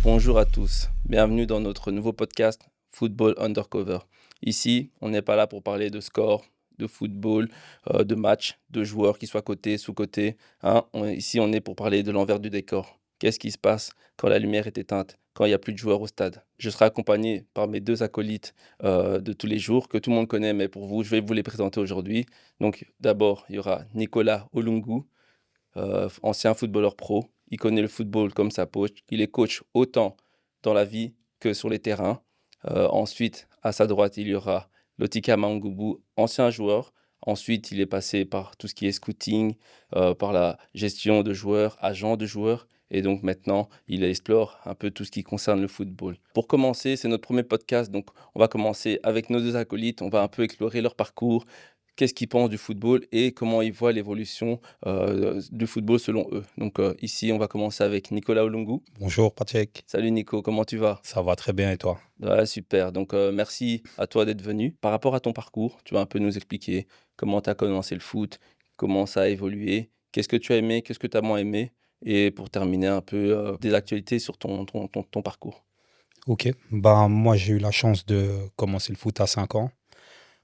Bonjour à tous, bienvenue dans notre nouveau podcast Football Undercover. Ici, on n'est pas là pour parler de score, de football, de match, de joueurs qui soient cotés, sous-cotés. Ici, on est pour parler de l'envers du décor. Qu'est-ce qui se passe quand la lumière est éteinte, quand il n'y a plus de joueurs au stade? Je serai accompagné par mes deux acolytes de tous les jours, que tout le monde connaît, mais pour vous, je vais vous les présenter aujourd'hui. Donc d'abord, il y aura Nicolas Olungu, ancien footballeur pro. Il connaît le football comme sa poche. Il est coach autant dans la vie que sur les terrains. Ensuite, à sa droite, il y aura Lotika Mangubu, ancien joueur. Ensuite, il est passé par tout ce qui est scouting, par la gestion de joueurs, agent de joueurs. Et donc maintenant, il explore un peu tout ce qui concerne le football. Pour commencer, c'est notre premier podcast. Donc on va commencer avec nos deux acolytes. On va un peu explorer leur parcours, qu'est-ce qu'ils pensent du football et comment ils voient l'évolution du football selon eux. Donc ici, on va commencer avec Nicolas Olungu. Bonjour Patrick, Salut Nico, comment tu vas? ça va très bien et toi? Ouais, super. Donc merci à toi d'être venu. Par rapport à ton parcours, tu vas un peu nous expliquer comment tu as commencé le foot, comment ça a évolué, qu'est-ce que tu as aimé, qu'est-ce que tu as moins aimé, et pour terminer un peu des actualités sur ton parcours. Ok, moi j'ai eu la chance de commencer le foot à 5 ans.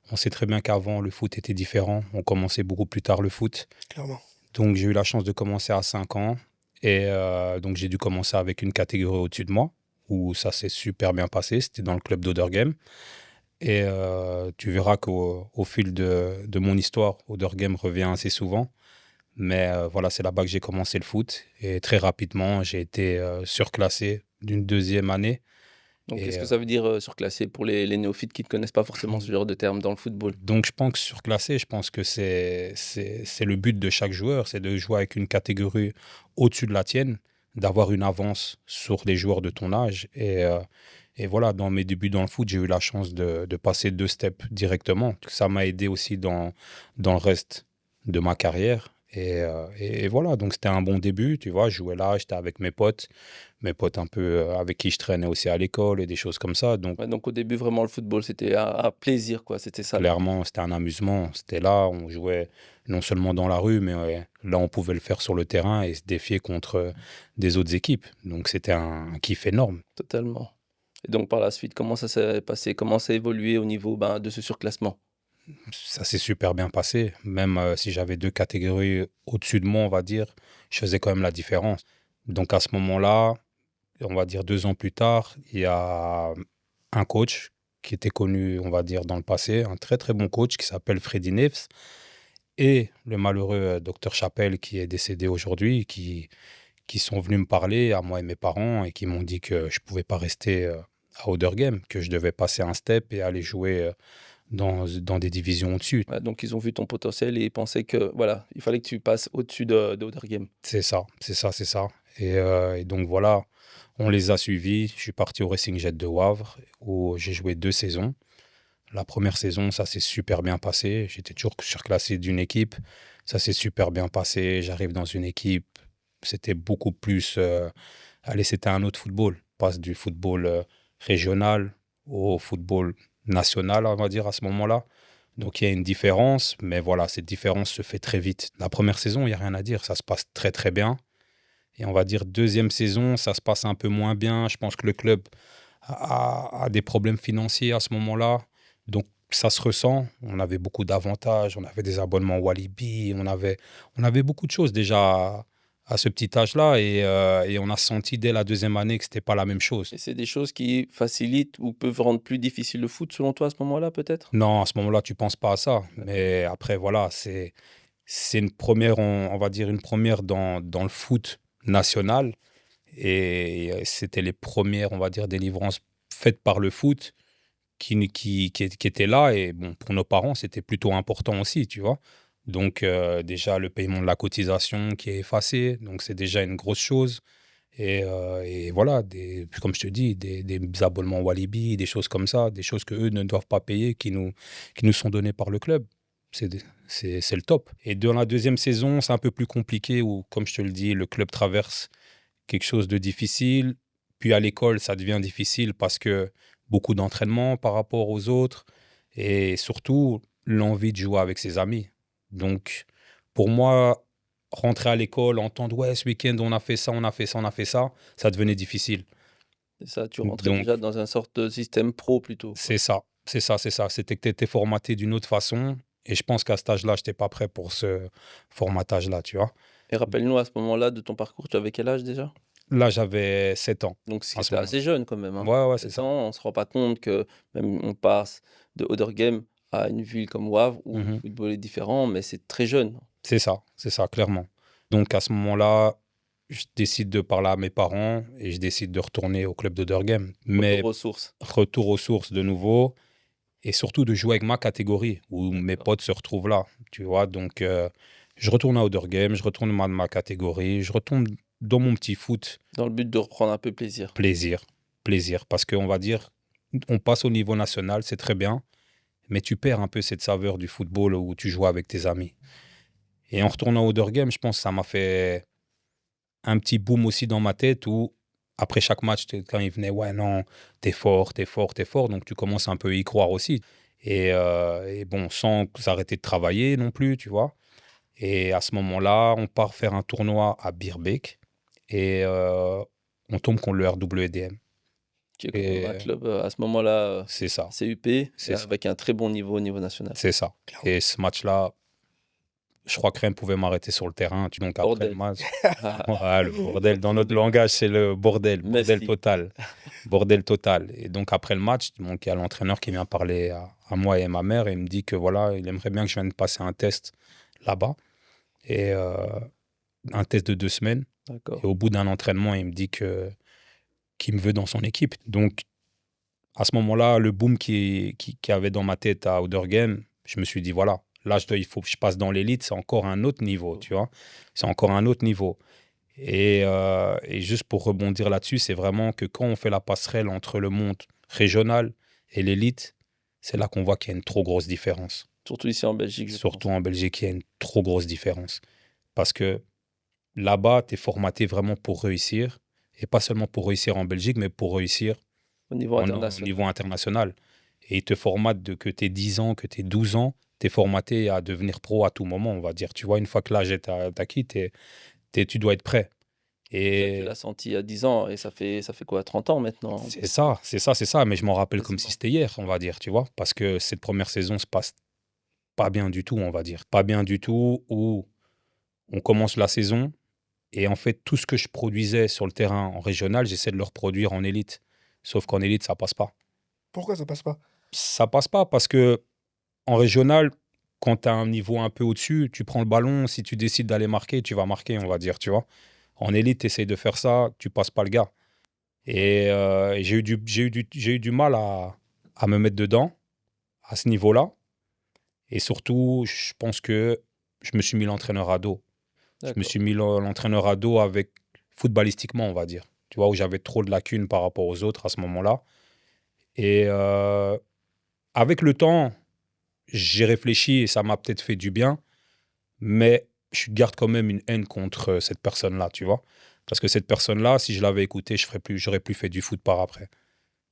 On sait très bien qu'avant le foot était différent, on commençait beaucoup plus tard le foot. Clairement. Donc j'ai eu la chance de commencer à 5 ans et donc j'ai dû commencer avec une catégorie au-dessus de moi où ça s'est super bien passé, c'était dans le club d'Odergame. Et tu verras qu'au fil de mon histoire, Odergame revient assez souvent. Mais voilà, c'est là-bas que j'ai commencé le foot. Et très rapidement, j'ai été surclassé d'une deuxième année. Donc Et qu'est-ce que ça veut dire surclassé pour les néophytes qui ne connaissent pas forcément ce genre de terme dans le football? donc, je pense que surclassé, je pense que c'est le but de chaque joueur, c'est de jouer avec une catégorie au-dessus de la tienne, d'avoir une avance sur les joueurs de ton âge. Et voilà, dans mes débuts dans le foot, j'ai eu la chance de passer 2 steps directement. Ça m'a aidé aussi dans le reste de ma carrière. Et voilà, donc c'était un bon début, tu vois. Je jouais là, j'étais avec mes potes un peu avec qui je traînais aussi à l'école et des choses comme ça. Donc Ouais, donc au début, vraiment, le football, c'était un plaisir, quoi. C'était ça. clairement, c'était un amusement. C'était là, on jouait non seulement dans la rue, mais ouais, là, on pouvait le faire sur le terrain et se défier contre des autres équipes. Donc c'était un kiff énorme. Totalement. Et donc par la suite, comment ça s'est passé? Comment ça a évolué au niveau de ce surclassement? Ça s'est super bien passé. Même si j'avais 2 catégories au-dessus de moi, on va dire, je faisais quand même la différence. Donc à ce moment-là, on va dire 2 ans plus tard, il y a un coach qui était connu, on va dire, dans le passé, un très très bon coach qui s'appelle Freddy Neves, et le malheureux docteur Chappelle qui est décédé aujourd'hui, qui sont venus me parler à moi et mes parents et qui m'ont dit que je pouvais pas rester à Odergame, que je devais passer un step et aller jouer dans des divisions au-dessus. Ouais, donc ils ont vu ton potentiel et ils pensaient que voilà, il fallait que tu passes au-dessus de Other Game. C'est ça, c'est ça, c'est ça. Et donc voilà, on les a suivis. Je suis parti au Racing Jet de Wavre où j'ai joué 2 saisons. La première saison, ça s'est super bien passé. J'étais toujours surclassé d'une équipe. Ça s'est super bien passé. J'arrive dans une équipe. C'était beaucoup plus. Allez, c'était un autre football. On passe du football régional au football national, on va dire, à ce moment-là. Donc il y a une différence, mais voilà, cette différence se fait très vite. La première saison, il n'y a rien à dire. Ça se passe très, très bien. Et on va dire deuxième saison, ça se passe un peu moins bien. Je pense que le club a des problèmes financiers à ce moment-là. Donc ça se ressent. On avait beaucoup d'avantages. On avait des abonnements Walibi. On avait beaucoup de choses déjà à ce petit âge-là. Et on a senti dès la deuxième année que c'était pas la même chose. Et c'est des choses qui facilitent ou peuvent rendre plus difficile le foot selon toi à ce moment-là peut-être? Non, à ce moment-là, tu penses pas à ça. Mais après, voilà, c'est une première, on va dire une première dans le foot national. Et c'était les premières, on va dire, délivrances faites par le foot qui étaient là. Et bon, pour nos parents, c'était plutôt important aussi, tu vois. Donc, déjà, le paiement de la cotisation qui est effacé. Donc, c'est déjà une grosse chose. Et voilà, comme je te dis, des abonnements Walibi, des choses comme ça, des choses qu'eux ne doivent pas payer, qui nous sont données par le club. C'est, c'est le top. Et dans la deuxième saison, c'est un peu plus compliqué où, comme je te le dis, le club traverse quelque chose de difficile. Puis à l'école, ça devient difficile parce que beaucoup d'entraînement par rapport aux autres et surtout l'envie de jouer avec ses amis. Donc, pour moi, rentrer à l'école, entendre ouais, ce week-end on a fait ça, on a fait ça, on a fait ça, ça devenait difficile. C'est ça, tu rentrais Donc, déjà dans un sorte de système pro plutôt, quoi. c'est ça, c'est ça, c'est ça. C'était que tu étais formaté d'une autre façon. Et je pense qu'à cet âge-là, je n'étais pas prêt pour ce formatage-là, tu vois. Et rappelle-nous à ce moment-là de ton parcours, tu avais quel âge déjà? Là, j'avais 7 ans Donc à ce c'était moment-là. assez jeune quand même, hein. Ouais, ouais, c'est 7 ça. ans, on se rend pas compte que même on passe de Ouderghem à une ville comme Wavre où le Mhm. football est différent, mais c'est très jeune. C'est ça, clairement. Donc, à ce moment-là, je décide de parler à mes parents et je décide de retourner au club de Durgem. Retour Mais aux sources. retour aux sources de nouveau et surtout de jouer avec ma catégorie où mes D'accord. potes se retrouvent là, tu vois. Donc, je retourne à Ouderghem, je retourne dans ma catégorie, je retourne dans mon petit foot. Dans le but de reprendre un peu plaisir. Plaisir, plaisir. Parce qu'on va dire, on passe au niveau national, c'est très bien, mais tu perds un peu cette saveur du football où tu joues avec tes amis. Et en retournant au Game, je pense que ça m'a fait un petit boom aussi dans ma tête où, après chaque match, quand il venait, ouais, non, t'es fort, t'es fort, t'es fort. Donc tu commences un peu à y croire aussi. Et bon, sans s'arrêter de travailler non plus, tu vois. Et à ce moment-là, on part faire un tournoi à Birbeek et on tombe contre le RWDM. Qui est quand même un Et club, à ce moment-là, c'est ça, CUP, et c'est ça, avec un très bon niveau au niveau national. c'est ça. Et ce match-là, je crois que rien ne pouvait m'arrêter sur le terrain. Donc après le Bordel. match, ouais, le bordel, dans notre langage, c'est le bordel, bordel Merci. total. Bordel total. Et donc après le match, donc, il y a l'entraîneur qui vient parler à moi et à ma mère et il me dit que voilà, il aimerait bien que je vienne passer un test là-bas. Et un test de 2 semaines. Et D'accord. au bout d'un entraînement, il me dit qu'il me veut dans son équipe. Donc à ce moment-là, le boom qui avait dans ma tête à Ouderghem, je me suis dit, voilà, là, il faut que je passe dans l'élite, c'est encore un autre niveau, tu vois. C'est encore un autre niveau. Et juste pour rebondir là-dessus, c'est vraiment que quand on fait la passerelle entre le monde régional et l'élite, c'est là qu'on voit qu'il y a une trop grosse différence. Surtout ici en Belgique, je Surtout pense. en Belgique, il y a une trop grosse différence. Parce que là-bas, tu es formaté vraiment pour réussir. Et pas seulement pour réussir en Belgique, mais pour réussir Au niveau au niveau international. international. Et ils te formatent de que tu es 10 ans, que tu es 12 ans, tu es formaté à devenir pro à tout moment, on va dire. Tu vois, une fois que l'âge est acquis, tu dois être prêt. Ça, tu Et l'as senti à 10 ans et ça fait quoi? 30 ans maintenant? c'est ça, c'est ça, c'est ça. Mais je m'en rappelle comme si Quasiment. c'était hier, on va dire, tu vois. Parce que cette première saison se passe pas bien du tout, on va dire. Pas bien du tout, où on commence la saison et en fait, tout ce que je produisais sur le terrain en régional, j'essaie de le reproduire en élite. Sauf qu'en élite, ça passe pas. Pourquoi ça passe pas? Ça passe pas parce que en régional, quand tu as un niveau un peu au-dessus, tu prends le ballon, si tu décides d'aller marquer, tu vas marquer, on va dire, tu vois. En élite, tu essayes de faire ça, tu passes pas le gars. Et j'ai eu du mal à me mettre dedans, à ce niveau-là. Et surtout, je pense que je me suis mis l'entraîneur à dos. Je me D'accord. suis mis l'entraîneur à dos avec footballistiquement, on va dire. Tu vois, où j'avais trop de lacunes par rapport aux autres à ce moment-là. Et avec le temps, j'ai réfléchi et ça m'a peut-être fait du bien, mais je garde quand même une haine contre cette personne-là, tu vois. Parce que cette personne-là, si je l'avais écouté, j'aurais plus fait du foot par après,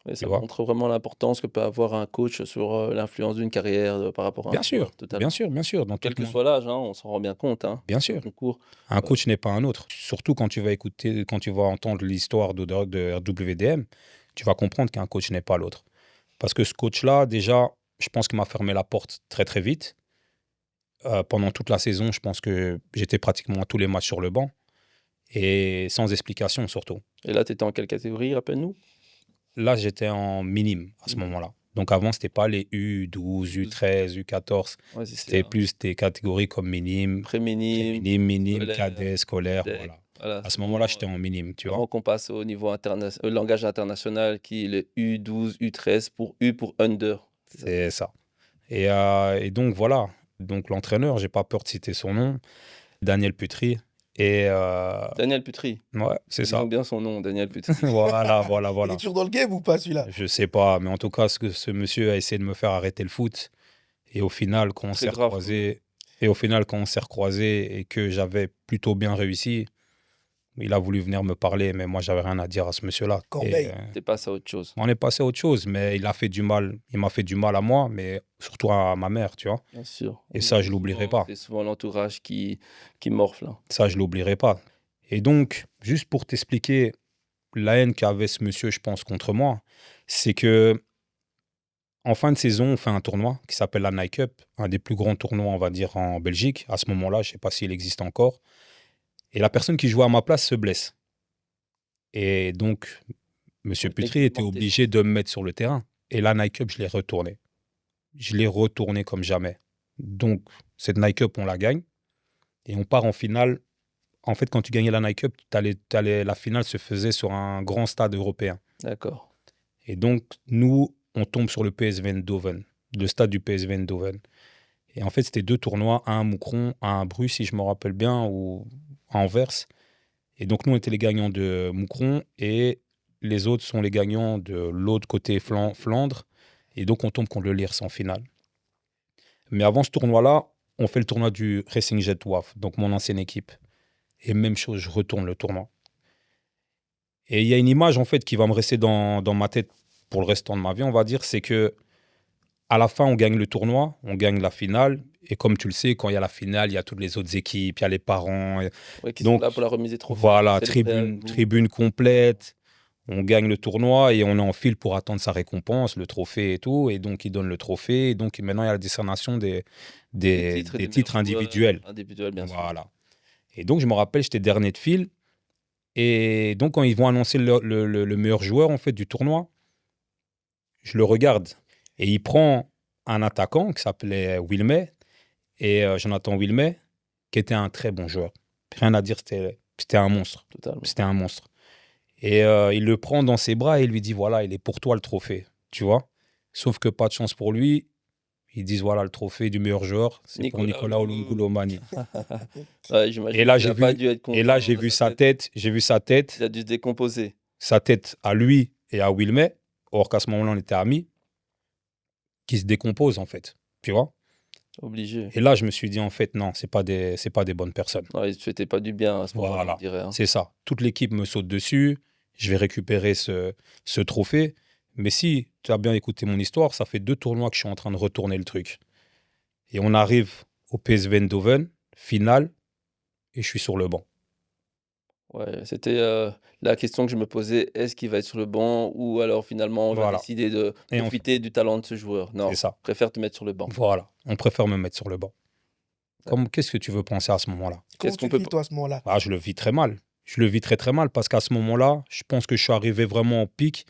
Et tu ça vois. montre vraiment l'importance que peut avoir un coach sur, l'influence d'une carrière, par rapport à un Bien sûr, joueur, totalement. bien sûr, dans Quel toute que soit l'âge, hein, on s'en rend bien compte, hein, bien dans le sûr. concours. Un Heu, coach n'est pas un autre. Surtout quand tu vas écouter, quand tu vas entendre l'histoire de RWDM, tu vas comprendre qu'un coach n'est pas l'autre. Parce que ce coach-là, déjà, je pense qu'il m'a fermé la porte très très vite. Pendant toute la saison, je pense que j'étais pratiquement à tous les matchs sur le banc. Et sans explication surtout. et là, tu étais en quelle catégorie, rappelle-nous? Là, j'étais en minime à ce Mmh. moment-là. Donc avant, c'était pas les U12, 12. U13, U14. Ouais, c'est C'était ça. plus des catégories comme minime, Pré-minime, pré-minime, minime, scolaire, cadet, scolaire, deck. voilà. Voilà, À c'est ce moment-là, vraiment, j'étais en minime, tu vois. avant qu'on passe au niveau langage international qui est le U12, U13 pour U pour under. C'est ça? C'est ça. Et donc voilà. Donc l'entraîneur, j'ai pas peur de citer son nom, Daniel Putry. Et Daniel Putry. ouais, c'est Disons ça. bien son nom, Daniel Putry. Voilà, voilà, Il est voilà. toujours dans le game ou pas celui-là? Je sais pas, mais en tout cas, ce monsieur a essayé de me faire arrêter le foot. Et au final, quand on Très s'est grave quand même. recroisés, et que j'avais plutôt bien réussi, il a voulu venir me parler, mais moi, j'avais rien à dire à ce monsieur-là. Et Corbeil. Tu passes à autre chose, on est passé à autre chose, mais il m'a fait du mal à moi, mais surtout à ma mère, tu vois. bien sûr. Et ça, je l'oublierai Souvent, pas. c'est souvent l'entourage qui morfle, hein. Ça, je l'oublierai pas. Et donc, juste pour t'expliquer la haine qu'avait ce monsieur, je pense, contre moi, c'est que en fin de saison, on fait un tournoi qui s'appelle la Nike Cup, un des plus grands tournois, on va dire, en Belgique. À ce moment-là, je ne sais pas s'il existe encore. Et la personne qui jouait à ma place se blesse. Et donc, monsieur Putri était obligé de me mettre sur le terrain. Et la Nike Cup, je l'ai retourné. Je l'ai retourné comme jamais. Donc, cette Nike Cup, on la gagne. Et on part en finale. En fait, quand tu gagnais la Nike Cup, la finale se faisait sur un grand stade européen. D'accord. Et donc, nous, on tombe sur le PSV Eindhoven, le stade du PSV Eindhoven. Et en fait, c'était 2 tournois, un à Moucron, un à Bruges, si je me rappelle bien, ou à Anvers. Et donc, nous, on était les gagnants de Moucron et les autres sont les gagnants de l'autre côté Flandre. Et donc, on tombe contre le Lierse en finale. Mais avant ce tournoi-là, on fait le tournoi du Racing Jet WAF, donc mon ancienne équipe. Et même chose, je retourne le tournoi. Et il y a une image, en fait, qui va me rester dans ma tête pour le restant de ma vie, on va dire, c'est que à la fin, on gagne le tournoi, on gagne la finale. Et comme tu le sais, quand il y a la finale, il y a toutes les autres équipes, il y a les parents. Ouais, qui Donc, sont là pour la remise des trophées. voilà, célébrer avec vous. tribune complète. On gagne le tournoi et on est en file pour attendre sa récompense, le trophée et tout. Et donc, il donne le trophée. Et donc, maintenant, il y a la décernation des titres meilleurs individuels. joueurs individuels, bien sûr. Voilà. Et donc, je me rappelle, j'étais dernier de file. Et donc, quand ils vont annoncer le meilleur joueur, en fait, du tournoi, je le regarde. Et il prend un attaquant qui s'appelait Wilmé, et Jonathan Wilmé, qui était un très bon joueur. Rien à dire, c'était un monstre. Totalement. C'était un monstre. Et il le prend dans ses bras et il lui dit, voilà, il est pour toi le trophée, tu vois. Sauf que pas de chance pour lui. Ils disent, voilà, le trophée du meilleur joueur, c'est pour Nicolas Olungulomani. Ouais, j'imagine Et là, qu'il a pas dû être content. Et là, j'ai vu sa tête. Il a dû se décomposer. Sa tête à lui et à Wilmé, or qu'à ce moment-là, on était amis, qui se décompose, en fait. Tu vois. Obligé. Et là, je me suis dit, en fait, non, c'est pas des bonnes personnes. Non, il ne te souhaitait pas du bien à ce moment-là, Voilà, je dirais. Hein. c'est ça. Toute l'équipe me saute dessus. Je vais récupérer ce trophée. Mais si tu as bien écouté mon histoire, ça fait 2 tournois que je suis en train de retourner le truc. Et on arrive au PSV Eindhoven, finale, et je suis sur le banc. Ouais, c'était la question que je me posais, est-ce qu'il va être sur le banc ou alors finalement on va Voilà. décider de Et profiter du talent de ce joueur? Non, C'est ça. je préfère te mettre sur le banc. Voilà, on préfère me mettre sur le banc. Qu'est-ce que tu veux penser à ce moment-là? Comment Qu'est-ce qu'on tu peut le vis, toi, à ce moment-là? Ah, je le vis très mal. Je le vis très très mal parce qu'à ce moment-là, je pense que je suis arrivé vraiment au pic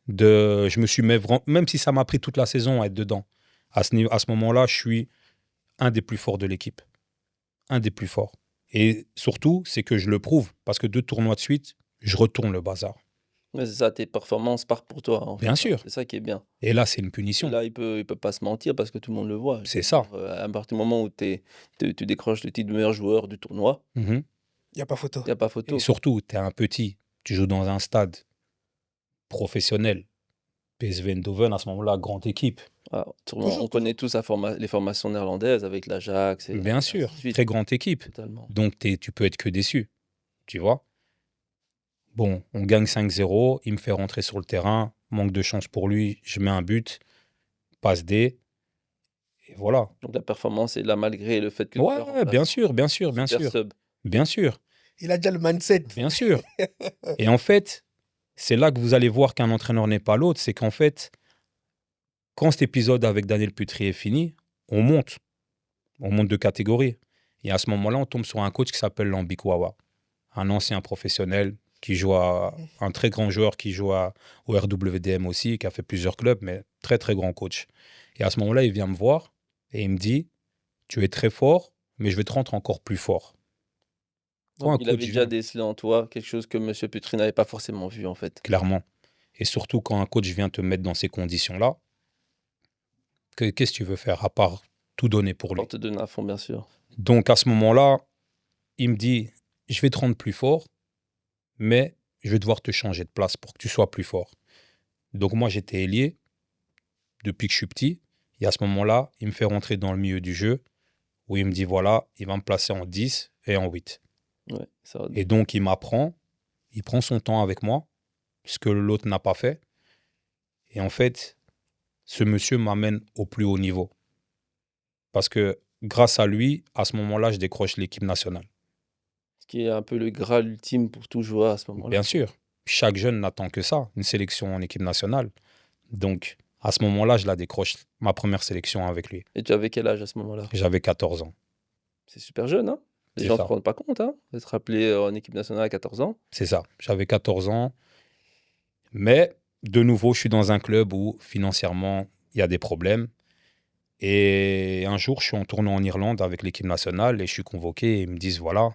je me suis même si ça m'a pris toute la saison à être dedans. À ce moment-là, je suis un des plus forts de l'équipe. Un des plus forts. Et surtout, c'est que je le prouve parce que 2 tournois de suite, je retourne le bazar. Ouais, c'est ça, tes performances partent pour toi, en fait, Bien hein. sûr. C'est ça qui est bien. Et là, c'est une Et punition. là, il peut pas se mentir parce que tout le monde le voit. C'est ça. À partir du moment où tu décroches le titre de meilleur joueur du tournoi, Mhm. Il n'y a pas photo. il n'y a pas photo. Et surtout, tu es un petit, tu joues dans un stade professionnel. PSV Eindhoven, à ce moment-là, grande équipe. Ah, on connaît tous les formations néerlandaises avec l'Ajax et Bien ainsi de sûr, suite. très grande équipe. Totalement. Donc, tu peux être que déçu. Tu vois? Bon, on gagne 5-0. Il me fait rentrer sur le terrain. Manque de chance pour lui. Je mets un but. Passe D. Et voilà. Donc la performance est là malgré le fait que tu sois Ouais, bien sûr, bien sûr, bien super sûr. sub. Bien sûr, Il a déjà le mindset. bien sûr. Et en fait, c'est là que vous allez voir qu'un entraîneur n'est pas l'autre. C'est qu'en fait, quand cet épisode avec Daniel Putri est fini, on monte. On monte de catégorie. Et à ce moment-là, on tombe sur un coach qui s'appelle Lambikwawa. Un ancien professionnel qui joue un très grand joueur qui joue au RWDM aussi, qui a fait plusieurs clubs, mais très, très grand coach. Et à ce moment-là, il vient me voir et il me dit, tu es très fort, mais je vais te rendre encore plus fort. Quand un Donc, il avait coach déjà vient, décelé en toi quelque chose que M. Putri n'avait pas forcément vu en fait. clairement, et surtout quand un coach vient te mettre dans ces conditions-là, qu'est-ce que tu veux faire à part tout donner pour lui? Pour te donner à fond, bien sûr. Donc à ce moment-là, il me dit, je vais te rendre plus fort, mais je vais devoir te changer de place pour que tu sois plus fort. Donc moi, j'étais ailier depuis que je suis petit. Et à ce moment-là, il me fait rentrer dans le milieu du jeu où il me dit, voilà, il va me placer en 10 et en 8. Ouais, ça, Et donc, il m'apprend, il prend son temps avec moi, ce que l'autre n'a pas fait. Et en fait, ce monsieur m'amène au plus haut niveau. Parce que grâce à lui, à ce moment-là, je décroche l'équipe nationale. ce qui est un peu le Graal ultime pour tout joueur à ce moment-là. Bien sûr. chaque jeune n'attend que ça, une sélection en équipe nationale. Donc, à ce moment-là, je la décroche, ma première sélection avec lui. Et tu avais quel âge à ce moment-là? J'avais 14 ans. C'est super jeune, hein? Les C'est gens ne se ça. rendent pas compte, hein, d'être appelé en équipe nationale à 14 ans. C'est ça. J'avais 14 ans. Mais, de nouveau, je suis dans un club où, financièrement, il y a des problèmes. Et un jour, je suis en tournoi en Irlande avec l'équipe nationale et je suis convoqué et ils me disent, voilà,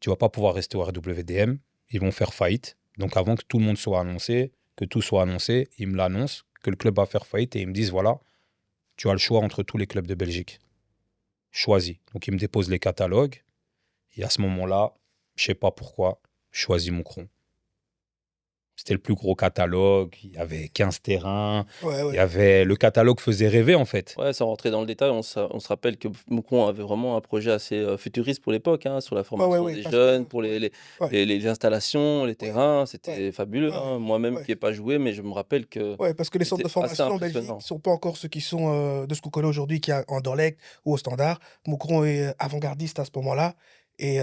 tu vas pas pouvoir rester au RWDM. Ils vont faire faillite. Donc, avant que tout le monde soit annoncé, que tout soit annoncé, ils me l'annoncent, que le club va faire faillite et ils me disent, voilà, tu as le choix entre tous les clubs de Belgique. Choisis. Donc, ils me déposent les catalogues. Et à ce moment-là, je sais pas pourquoi, je choisis Moucron. C'était le plus gros catalogue. Il y avait 15 terrains. Ouais, Il ouais. y avait... Le catalogue faisait rêver, en fait. Ouais, sans rentrer dans le détail, on se rappelle que Moucron avait vraiment un projet assez futuriste pour l'époque, hein, sur la Ouais, formation ouais, des parce que. jeunes, pour Ouais, les installations, les ouais, terrains. ouais, C'était fabuleux, ouais, hein. Moi-même ouais. qui n'ai pas joué, mais je me rappelle que Ouais, parce que les centres c'était de assez formation en Belgique impressionnant. ne sont pas encore ceux qui sont de ce qu'on connaît aujourd'hui, qui est en Anderlecht ou au Standard. Moucron est avant-gardiste à ce moment-là. Et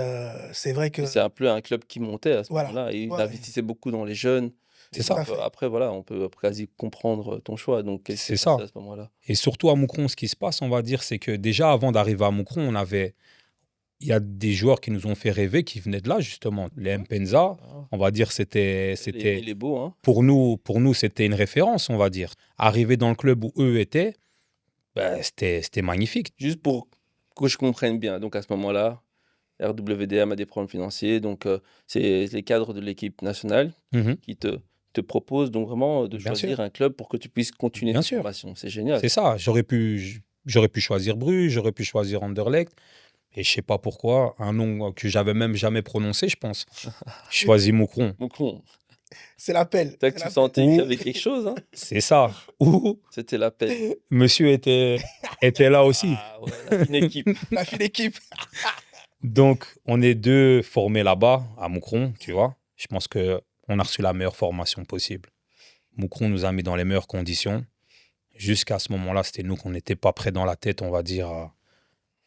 c'est vrai Mais que. c'est un peu un club qui montait à ce Voilà. moment-là et il Ouais, investissait beaucoup dans les jeunes. Et C'est tout ça. à donc fait. après, voilà, on peut quasi comprendre ton choix. Donc, qu'est-ce qui s'est C'est ça. passé à ce moment-là? Et surtout à Moucron, ce qui se passe, on va dire, c'est que déjà avant d'arriver à Moucron, il y a des joueurs qui nous ont fait rêver, qui venaient de là, justement. Les Mpenza, Ah, on va dire, il est beau, hein? pour nous, c'était une référence, on va dire. Arriver dans le club où eux étaient, ben, c'était magnifique. Juste pour que je comprenne bien. Donc, à ce moment-là, RWDM a des problèmes financiers. Donc, c'est les cadres de l'équipe nationale Mhm. qui te proposent donc vraiment de Bien sûr, choisir un club pour que tu puisses continuer bien ta sûr. formation. C'est génial. C'est ça. J'aurais pu choisir Bruges, j'aurais pu choisir Anderlecht. Et je sais pas pourquoi, un nom que j'avais même jamais prononcé, je pense. Je choisis Moucron. Donc, bon, C'est l'appel. c'est là C'est que tu l'appel. sentais qu'il y Ou avait quelque chose, hein? c'est ça. Ou C'était l'appel. monsieur était là aussi. Ah ouais, la fine équipe. La fine équipe. Donc, on est deux formés là-bas, à Moucron, tu vois. Je pense que on a reçu la meilleure formation possible. Moucron nous a mis dans les meilleures conditions. Jusqu'à ce moment-là, c'était nous qu'on n'était pas prêts dans la tête, on va dire,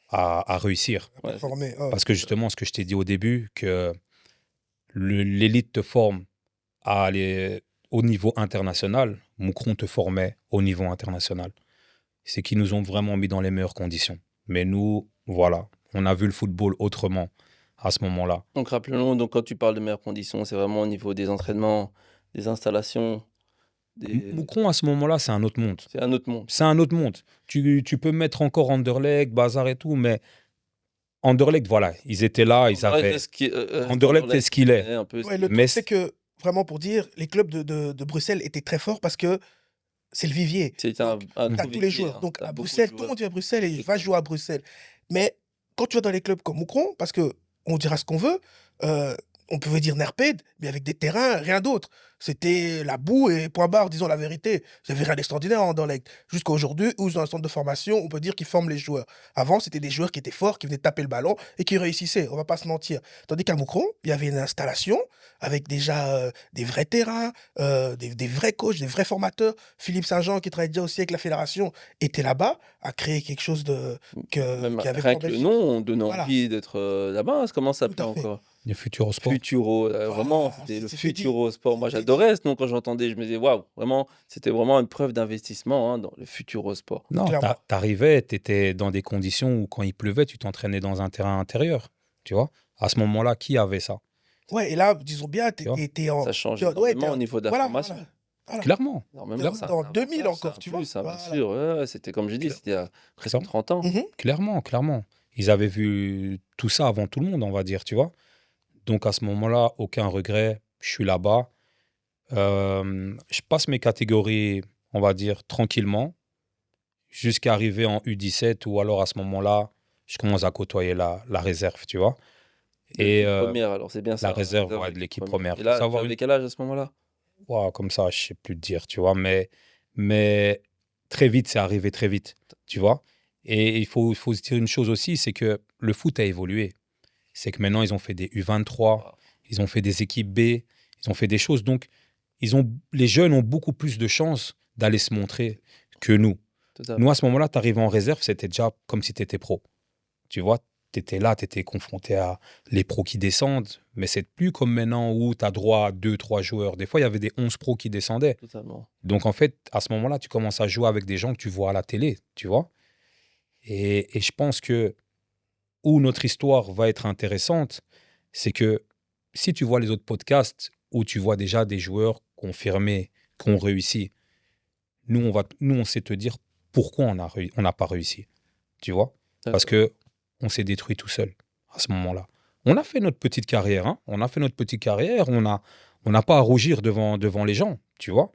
à réussir. Ouais, Performer. Oh. Parce que justement, ce que je t'ai dit au début, que l'élite te forme au niveau international, Moucron te formait au niveau international. C'est qu'ils nous ont vraiment mis dans les meilleures conditions. Mais nous, voilà, on a vu le football autrement à ce moment-là. donc rappelons, donc quand tu parles de meilleures conditions, c'est vraiment au niveau des entraînements, des installations, Moucron, à ce moment-là, c'est un autre monde. c'est un autre monde. C'est un autre monde. Tu peux mettre encore Anderlecht, Bazar et tout, mais Anderlecht, voilà, ils étaient là, ils avaient... Anderlecht est ce qu'il est. Un peu, Ouais, le Mais truc, c'est que, vraiment pour dire, les clubs de Bruxelles étaient très forts parce que c'est le vivier. c'est Donc, un t'as gros tous les vivier, joueurs. hein. Donc, T'as à beaucoup de Bruxelles, tout le joueurs. monde vient à Bruxelles et va jouer à Bruxelles. Mais quand tu vas dans les clubs comme Moucron, parce que on dira ce qu'on veut, on pouvait dire Nerped, mais avec des terrains, rien d'autre. C'était la boue et point barre, disons la vérité. Il n'y avait rien d'extraordinaire en Anderlecht. Jusqu'à aujourd'hui, où dans un centre de formation, on peut dire qu'ils forment les joueurs. Avant, c'était des joueurs qui étaient forts, qui venaient taper le ballon et qui réussissaient. On va pas se mentir. Tandis qu'à Moucron, il y avait une installation avec déjà des vrais terrains, des vrais coachs, des vrais formateurs. Philippe Saint-Jean, qui travaillait déjà aussi avec la fédération, était là-bas, a créé quelque chose Même qui avait rien en que le Belgique. nom, on donne Voilà. envie d'être là-bas. Comment ça Tout s'appelait à fait. encore? Les futurs sports. Futuro. Vraiment, Voilà, c'était le c'était dit. Futuro Sport. Moi, C'était j'adorais ce nom quand j'entendais. Je me disais, waouh, vraiment, c'était vraiment une preuve d'investissement, hein, dans le Futuro Sport. Non, Clairement. t'arrivais, t'étais dans des conditions où quand il pleuvait, tu t'entraînais dans un terrain intérieur, tu vois. À ce moment-là, qui avait ça, Ouais, et là, disons bien, tu vois? t'es en. Ça change ouais, énormément au niveau de la voilà, formation. voilà. Voilà. Clairement, Énormément, Dans- ça. dans C'est un 2000 avantage, encore, c'est un tu vois. plus, hein, bien Voilà. sûr. Ouais, c'était comme j'ai dit, Cla- c'était il y a presque Clairement. 30 ans. Mhm. clairement. Ils avaient vu tout ça avant tout le monde, on va dire, tu vois. Donc à ce moment-là, aucun regret, je suis là-bas. Je passe mes catégories, on va dire, tranquillement, jusqu'à arriver en U17, ou alors à ce moment-là, je commence à côtoyer la réserve, tu vois. De Et l'équipe première, alors c'est bien ça. la réserve, Réserve ouais, de de l'équipe l'équipe première. première. Et Faut là, tu savoir avais quel âge à ce moment-là? Ouah, comme ça, je sais plus te dire, tu vois. Mais très vite, c'est arrivé très vite, tu vois. Et il faut se dire une chose aussi, c'est que le foot a évolué. C'est que maintenant, ils ont fait des U23, Wow, ils ont fait des équipes B, ils ont fait des choses. Donc, les jeunes ont beaucoup plus de chances d'aller se montrer que nous. totalement. Nous, à ce moment-là, tu arrives en réserve, c'était déjà comme si tu étais pro. Tu vois, étais là, tu étais confronté à les pros qui descendent, mais c'est plus comme maintenant où tu as droit à 2, 3 joueurs. Des fois, il y avait des 11 pros qui descendaient. Totalement. Donc, en fait, à ce moment-là, tu commences à jouer avec des gens que tu vois à la télé, tu vois. Et je pense que où notre histoire va être intéressante, c'est que si tu vois les autres podcasts où tu vois déjà des joueurs confirmés, qui ont réussi, nous, on sait te dire pourquoi on n'a pas réussi, tu vois. Parce D'accord. que on s'est détruit tout seul à ce moment-là. On a fait notre petite carrière, hein. On a fait notre petite carrière, on n'a pas à rougir devant les gens, tu vois.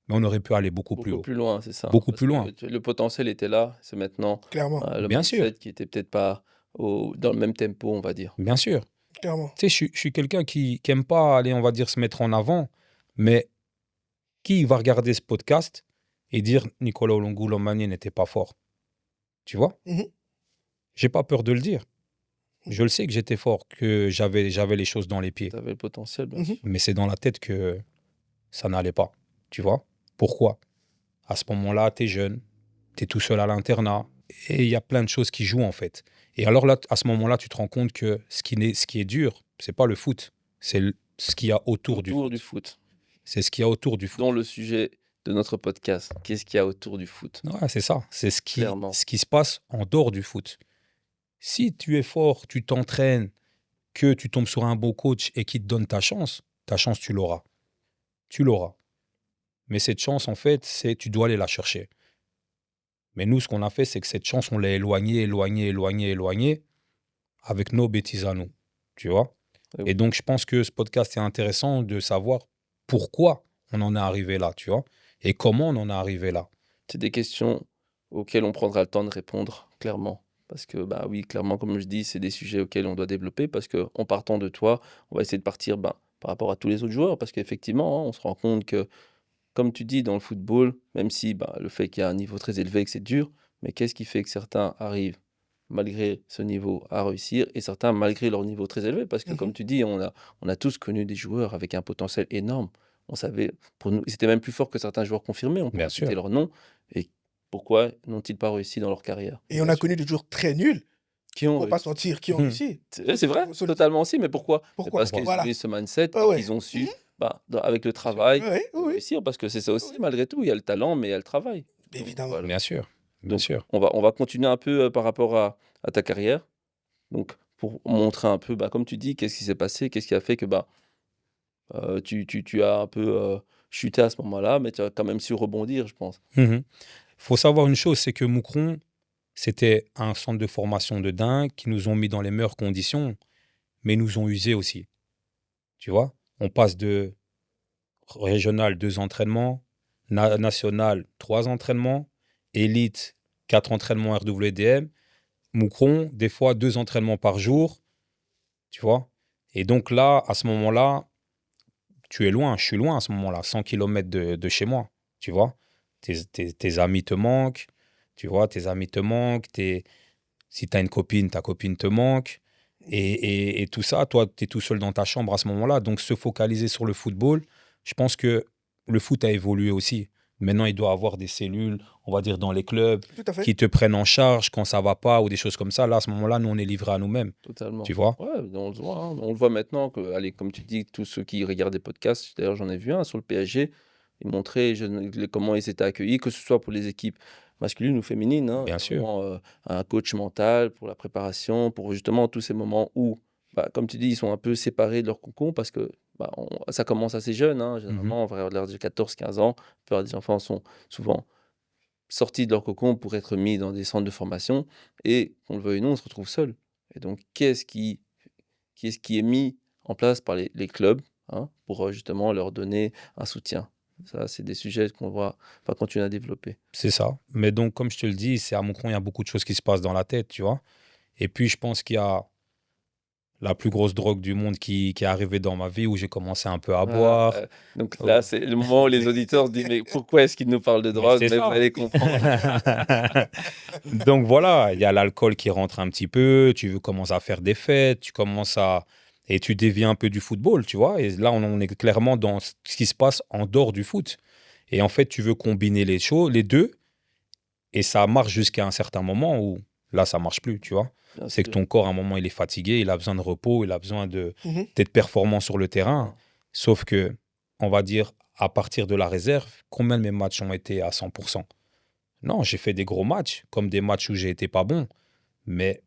Mais on aurait pu aller beaucoup plus Beaucoup haut, plus loin, c'est ça. beaucoup Parce plus loin. que le potentiel était là, c'est maintenant Clairement, le Bien sûr, mindset qui était peut-être pas dans le même tempo, on va dire. bien sûr. clairement. Tu sais, je suis quelqu'un qui aime pas aller, on va dire, se mettre en avant, mais qui va regarder ce podcast et dire Nicolas Olongoulomani n'était pas fort, tu vois. Mhm, J'ai pas peur de le dire. Je mhm, le sais que j'étais fort, que j'avais les choses dans les pieds. Tu avais le potentiel, bien mhm. sûr. Mais c'est dans la tête que ça n'allait pas. Tu vois? Pourquoi? À ce moment-là, tu es jeune, tu es tout seul à l'internat, et il y a plein de choses qui jouent en fait. Et alors là, à ce moment-là, tu te rends compte que ce qui est dur, c'est pas le foot, c'est ce qu'il y a autour du Autour du foot. foot, C'est ce qu'il y a autour du foot. dont le sujet de notre podcast. Qu'est-ce qu'il y a autour du foot? Ouais, c'est ça. C'est Clairement. ce qui se passe en dehors du foot. Si tu es fort, tu t'entraînes, que tu tombes sur un bon coach et qui te donne ta chance, tu l'auras. Tu l'auras. Mais cette chance, en fait, c'est tu dois aller la chercher. Mais nous, ce qu'on a fait, c'est que cette chance, on l'a éloignée avec nos bêtises à nous. Tu vois? Et Et donc, je pense que ce podcast est intéressant de savoir pourquoi on en est arrivé là, tu vois? Et comment on en est arrivé là. C'est des questions auxquelles on prendra le temps de répondre, clairement. Parce que, bah oui, clairement, comme je dis, c'est des sujets auxquels on doit développer. Parce que en partant de toi, on va essayer de partir par rapport à tous les autres joueurs. Parce qu'effectivement, hein, on se rend compte que, comme tu dis, dans le football, même si le fait qu'il y a un niveau très élevé et que c'est dur, mais qu'est-ce qui fait que certains arrivent, malgré ce niveau, à réussir et certains, malgré leur niveau très élevé? Parce que, Mhm. comme tu dis, on a tous connu des joueurs avec un potentiel énorme. On savait, pour nous, c'était même plus fort que certains joueurs confirmés. On Bien pourrait citer sûr. leur nom. Et pourquoi n'ont-ils pas réussi dans leur carrière? Et on a connu des joueurs très nuls, Qui ont pour pas réussi. se mentir, qui ont Mhm. réussi. C'est vrai, Faut se le dire. totalement aussi, mais pourquoi? C'est Pourquoi? parce qu'ils ont Voilà. eu ce mindset Ah et ouais. qu'ils ont Mhm. su, avec le travail, Ouais, oui, oui, réussir. Parce que c'est ça aussi, oui. malgré tout. Il y a le talent, mais il y a le travail. Donc, Évidemment. voilà. Bien sûr. Bien Donc, sûr. on va continuer un peu par rapport à ta carrière. Donc, pour montrer un peu, comme tu dis, qu'est-ce qui s'est passé, qu'est-ce qui a fait que tu as un peu chuté à ce moment-là, mais tu as quand même su rebondir, je pense. Mhm. Faut savoir une chose, c'est que Moucron, c'était un centre de formation de dingue qui nous ont mis dans les meilleures conditions, mais nous ont usés aussi. Tu vois? On passe de régional, 2 entraînements, national, 3 entraînements, élite, 4 entraînements RWDM, Moucron, des fois 2 entraînements par jour, tu vois? Et donc là, à ce moment-là, tu es loin, je suis loin à ce moment-là, 100 kilomètres de chez moi, tu vois? Tes amis te manquent, tu vois? Tes amis te manquent, si tu as une copine, ta copine te manque. Et tout ça, toi, tu es tout seul dans ta chambre à ce moment-là. Donc, se focaliser sur le football, je pense que le foot a évolué aussi. Maintenant, il doit avoir des cellules, on va dire, dans les clubs, Tout à fait. qui te prennent en charge quand ça va pas ou des choses comme ça. Là, à ce moment-là, nous, on est livrés à nous-mêmes, Totalement. tu vois? Ouais, on le voit, hein. On le voit maintenant que, allez, comme tu dis, tous ceux qui regardent des podcasts, d'ailleurs j'en ai vu un sur le PSG, ils montraient comment ils étaient accueillis, que ce soit pour les équipes masculines ou féminines, hein. Bien Il y a sûr. vraiment un coach mental pour la préparation, pour justement tous ces moments où, comme tu dis, ils sont un peu séparés de leur cocon parce que ça commence assez jeune, hein. Mhm. Généralement, vers l'âge de 14-15 ans, la plupart des enfants sont souvent sortis de leur cocon pour être mis dans des centres de formation et qu'on le veuille ou non, on se retrouve seul. Et donc, qu'est-ce qui est mis en place par les clubs, hein, pour justement leur donner un soutien? Ça, c'est des sujets qu'on va continuer à développer. C'est ça. Mais donc, comme je te le dis, c'est à Moucron, il y a beaucoup de choses qui se passent dans la tête, tu vois? Et puis, je pense qu'il y a la plus grosse drogue du monde qui est arrivée dans ma vie où j'ai commencé un peu à boire. Donc Oh. là, c'est le moment où les auditeurs se disent mais pourquoi est-ce qu'ils nous parlent de Mais drogue? c'est Mais vous ça. allez comprendre. Donc voilà, il y a l'alcool qui rentre un petit peu, tu commences à faire des fêtes, et tu déviens un peu du football, tu vois. Et là, on est clairement dans ce qui se passe en dehors du foot. Et en fait, tu veux combiner les deux, et ça marche jusqu'à un certain moment où, Là, ça marche plus, tu vois. Bien C'est que sûr. ton corps, à un moment, il est fatigué, il a besoin de repos, il a besoin Mhm. d'être performant sur le terrain. Sauf que, on va dire, à partir de la réserve, combien de mes matchs ont été à 100%? Non, j'ai fait des gros matchs, comme des matchs où j'ai été pas bon, mais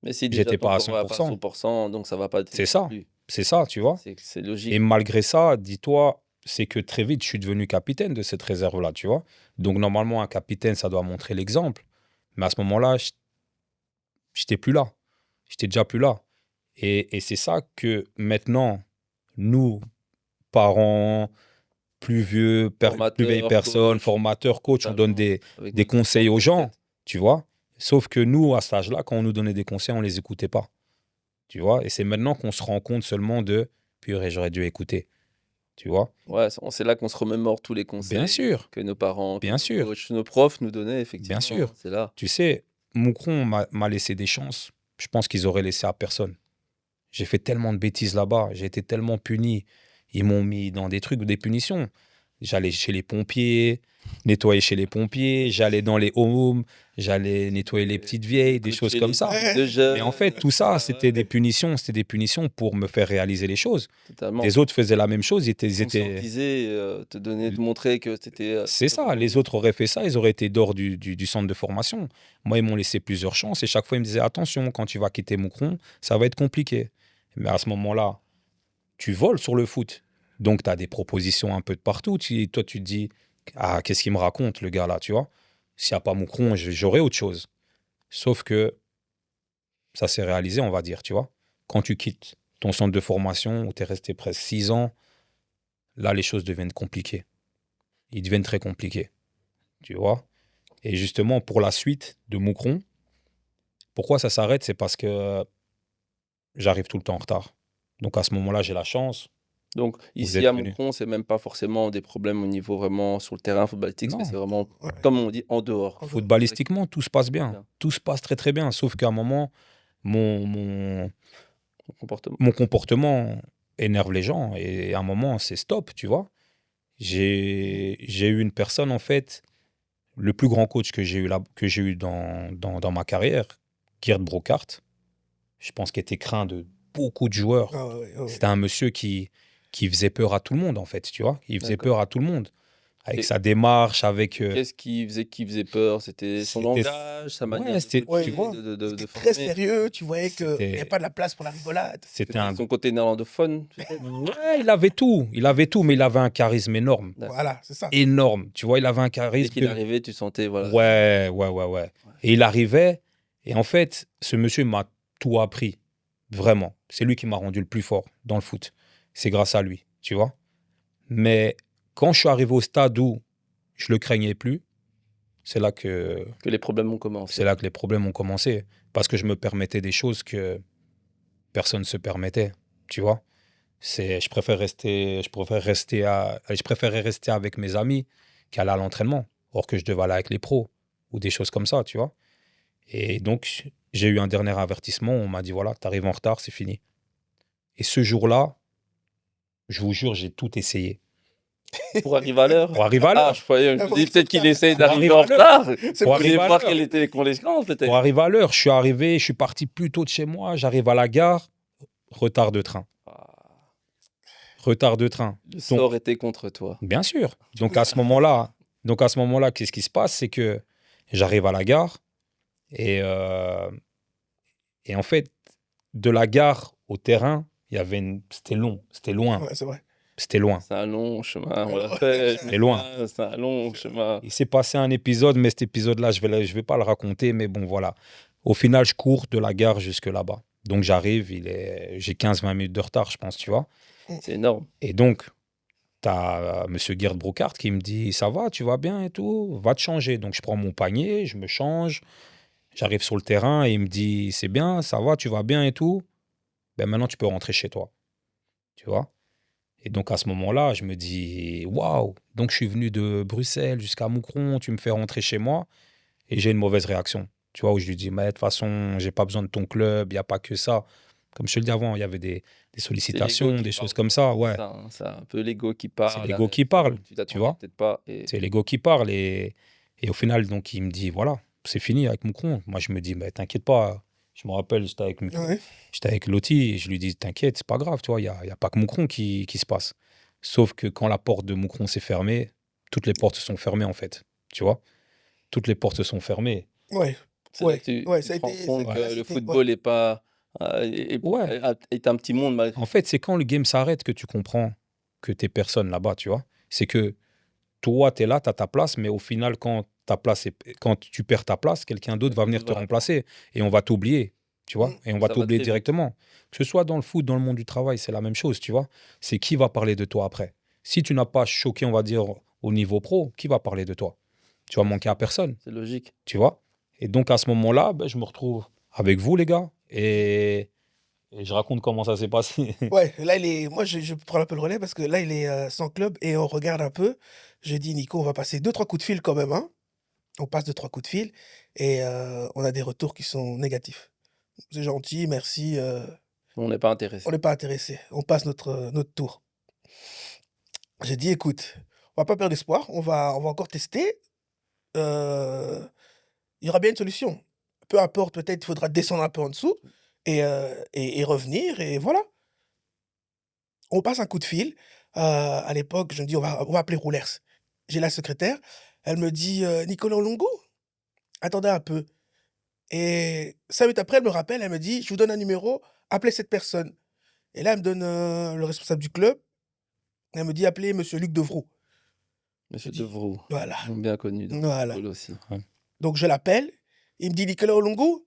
Mais si déjà j'étais ton pas à corps va pas à 100%. 100%, donc ça va pas C'est t'aider non ça, plus. c'est ça, tu vois. C'est Et logique. malgré ça, dis-toi, c'est que très vite, je suis devenu capitaine de cette réserve-là, tu vois. Donc, normalement, un capitaine, ça doit montrer l'exemple. Mais à ce moment-là, j'étais plus là. J'étais déjà plus là. Et c'est ça que maintenant, nous, parents, plus vieux, plus vieilles Formateur, personnes, coach, formateurs, coachs, on donne totalement. Avec des notre conseils aux propre gens, tête. tu vois. Sauf que nous, à cet âge-là, quand on nous donnait des conseils, on les écoutait pas, tu vois. Et c'est maintenant qu'on se rend compte seulement de, purée, j'aurais dû écouter, tu vois. Ouais, c'est là qu'on se remémore tous les Bien conseils sûr, que nos parents, que bien nos sûr, coachs, nos profs nous donnaient, bien effectivement, sûr. hein, c'est là. Tu sais, Moucron m'a laissé des chances. Je pense qu'ils auraient laissé à personne. J'ai fait tellement de bêtises là-bas. J'ai été tellement puni. Ils m'ont mis dans des trucs, des punitions. J'allais chez les pompiers, nettoyer chez les pompiers. J'allais dans les homes, j'allais nettoyer les petites vieilles, des choses Coacher comme les ça. équipes de Mais en jeunes, fait, tout ça, etc. c'était des Ouais, punitions. C'était des punitions pour me faire réaliser les choses. totalement. Les autres faisaient la même chose. Ils étaient... Conscientiser, te donner, te montrer que C'est c'était ça. Les vraiment autres auraient fait ça. Ils auraient été dehors du centre de formation. Moi, ils m'ont laissé plusieurs chances. Et chaque fois, ils me disaient, attention, quand tu vas quitter Moucron, ça va être compliqué. Mais à ce moment-là, tu voles sur le foot. Donc, tu as des propositions un peu de partout. Toi, tu te dis, ah, qu'est-ce qu'il me raconte, le gars là, tu vois? S'il n'y a pas Moucron, j'aurais autre chose. Sauf que ça s'est réalisé, on va dire, tu vois? Quand tu quittes ton centre de formation où tu es resté presque 6 ans, là, les choses deviennent compliquées. Ils deviennent très compliqués, tu vois? Et justement, pour la suite de Moucron, pourquoi ça s'arrête? C'est parce que j'arrive tout le temps en retard. Donc, à ce moment-là, j'ai la chance. Donc Vous ici êtes à venu. Moucron, c'est même pas forcément des problèmes au niveau vraiment sur le terrain footballistique, mais Non. c'est vraiment, Ouais. comme on dit, en dehors. En dehors. Footballistiquement, tout se passe bien. Bien. Tout se passe très très bien. Sauf qu'à un moment, mon, mon, Son comportement. mon comportement énerve les gens. Et à un moment, c'est stop, tu vois. J'ai eu une personne, en fait, le plus grand coach que j'ai eu, que j'ai eu dans ma carrière, Gerd Brockhart. Je pense qu'il était craint de beaucoup de joueurs. Ah ouais, ouais, ouais. C'était un monsieur qui faisait peur à tout le monde, en fait, tu vois. Il faisait D'accord. peur à tout le monde. Avec Et sa démarche, avec... qu'est-ce qui faisait peur? C'était son c'était... langage, sa manière Ouais, de c'était... Ouais, Tu coacher, vois, de C'était très former? sérieux, tu voyais qu'il n'y avait c'était... pas de la place pour la rigolade. C'était un... Son côté néerlandophone, peut-être? Ouais, il avait tout. Il avait tout, mais il avait un charisme énorme. D'accord. Voilà, c'est ça. Énorme. Tu vois, il avait un Dès charisme qu'il arrivait, tu sentais, voilà. Ouais. Et il arrivait, et en fait, ce monsieur m'a tout appris. Vraiment. C'est lui qui m'a rendu le plus fort dans le foot. C'est grâce à lui, tu vois. Mais quand je suis arrivé au stade où je le craignais plus, c'est là que Que les problèmes ont commencé. c'est là que les problèmes ont commencé. Parce que je me permettais des choses que personne ne se permettait, tu vois. Je préférais rester avec mes amis qu'aller à l'entraînement, or que je devais aller avec les pros ou des choses comme ça, tu vois. Et donc, j'ai eu un dernier avertissement. On m'a dit, voilà, t'arrives en retard, c'est fini. Et ce jour-là, je vous jure, j'ai tout essayé. Pour arriver à l'heure? Pour arriver à Ah, l'heure. je me dis peut-être qu'il essaye Pour d'arriver arriver en à l'heure. retard. C'est Pour Vous voulez arriver à voir l'heure. quelles étaient les conséquences, peut-être? Pour arriver à l'heure, je suis parti plus tôt de chez moi, j'arrive à la gare, retard de train. Ah, Retard de train. le sort était contre toi. Bien sûr. Donc à ce moment-là, qu'est-ce qui se passe? C'est que j'arrive à la gare et, et en fait, de la gare au terrain, c'était long, c'était loin, Ouais, c'est vrai. c'était loin. C'est un long chemin, on l'a fait. C'est loin. C'est un long chemin. Il s'est passé un épisode, mais cet épisode-là, je vais pas le raconter, mais bon, voilà. Au final, je cours de la gare jusque là-bas. Donc j'arrive, j'ai 15-20 minutes de retard, je pense, tu vois. C'est énorme. Et donc, tu as Monsieur Gerd Brockhart qui me dit, ça va, tu vas bien et tout, va te changer. Donc je prends mon panier, je me change, j'arrive sur le terrain et il me dit, c'est bien, ça va, tu vas bien et tout. Ben maintenant, tu peux rentrer chez toi. Tu vois? Et donc à ce moment-là, je me dis, waouh, donc je suis venu de Bruxelles jusqu'à Moucron, tu me fais rentrer chez moi et j'ai une mauvaise réaction. Tu vois, où je lui dis, mais de toute façon, j'ai pas besoin de ton club, il n'y a pas que ça. Comme je te le dis avant, il y avait des C'est sollicitations, l'ego qui des choses parle. comme ça, ouais. C'est ça, hein, c'est un peu l'ego qui parle. C'est la l'ego qui réaction, parle, Tu t'attendais vois. peut-être pas. Et C'est l'ego qui parle et au final, donc il me dit, voilà, c'est fini avec Moucron. Moi, je me dis, mais t'inquiète pas. Je me rappelle, Ouais. j'étais avec Loti et je lui dis, t'inquiète, c'est pas grave, tu vois, il y a pas que Moucron qui se passe. Sauf que quand la porte de Moucron s'est fermée, toutes les portes se sont fermées, en fait. Tu vois? Toutes les portes se sont fermées. Ouais. C'est là que Ouais. Ouais, tu ça a te rends été. compte Ouais. que Là, le c'était. Ouais. football est pas, Ouais. est un petit monde malgré En fait, c'est quand le game s'arrête que tu comprends que t'es personne là-bas, tu vois? C'est que toi, t'es là, t'as ta place, mais au final, quand tu perds ta place, quelqu'un d'autre va quelqu'un venir d'autre te va la prendre. remplacer et on va t'oublier, tu vois? Mm. Et on va Ça va t'oublier très vite. directement. Que ce soit dans le foot, dans le monde du travail, c'est la même chose, tu vois? C'est qui va parler de toi après? Si tu n'as pas choqué, on va dire, au niveau pro, qui va parler de toi? Tu vas manquer à personne, C'est logique. tu vois? Et donc, à ce moment-là, ben, je me retrouve avec vous, les gars, et je raconte comment ça s'est passé. Ouais, là, moi, je prends un peu le relais parce que là, il est sans club et on regarde un peu. Je dis, Nico, on va passer deux, trois coups de fil quand même, hein. On passe deux, trois coups de fil et on a des retours qui sont négatifs. C'est gentil, merci. On n'est pas On intéressé. n'est pas intéressé. On passe notre tour. J'ai dit, écoute, on va pas perdre espoir. On va encore tester. Euh, il y aura bien une solution. Peu importe, peut-être il faudra descendre un peu en dessous et revenir. Et voilà. On passe un coup de fil. À l'époque, je me dis, on va appeler Roulers. J'ai la secrétaire. Elle me dit, Nicolas Longo, attendez un peu. Et 5 minutes après, elle me rappelle, elle me dit, je vous donne un numéro, appelez cette personne. Et là, elle me donne le responsable du club. Elle me dit, appelez monsieur Luc Devroux. Je Monsieur dis, Devroux, voilà, bien connu dans le voilà. football aussi. Ouais. Donc je l'appelle. Il me dit, Nicolas Olongo,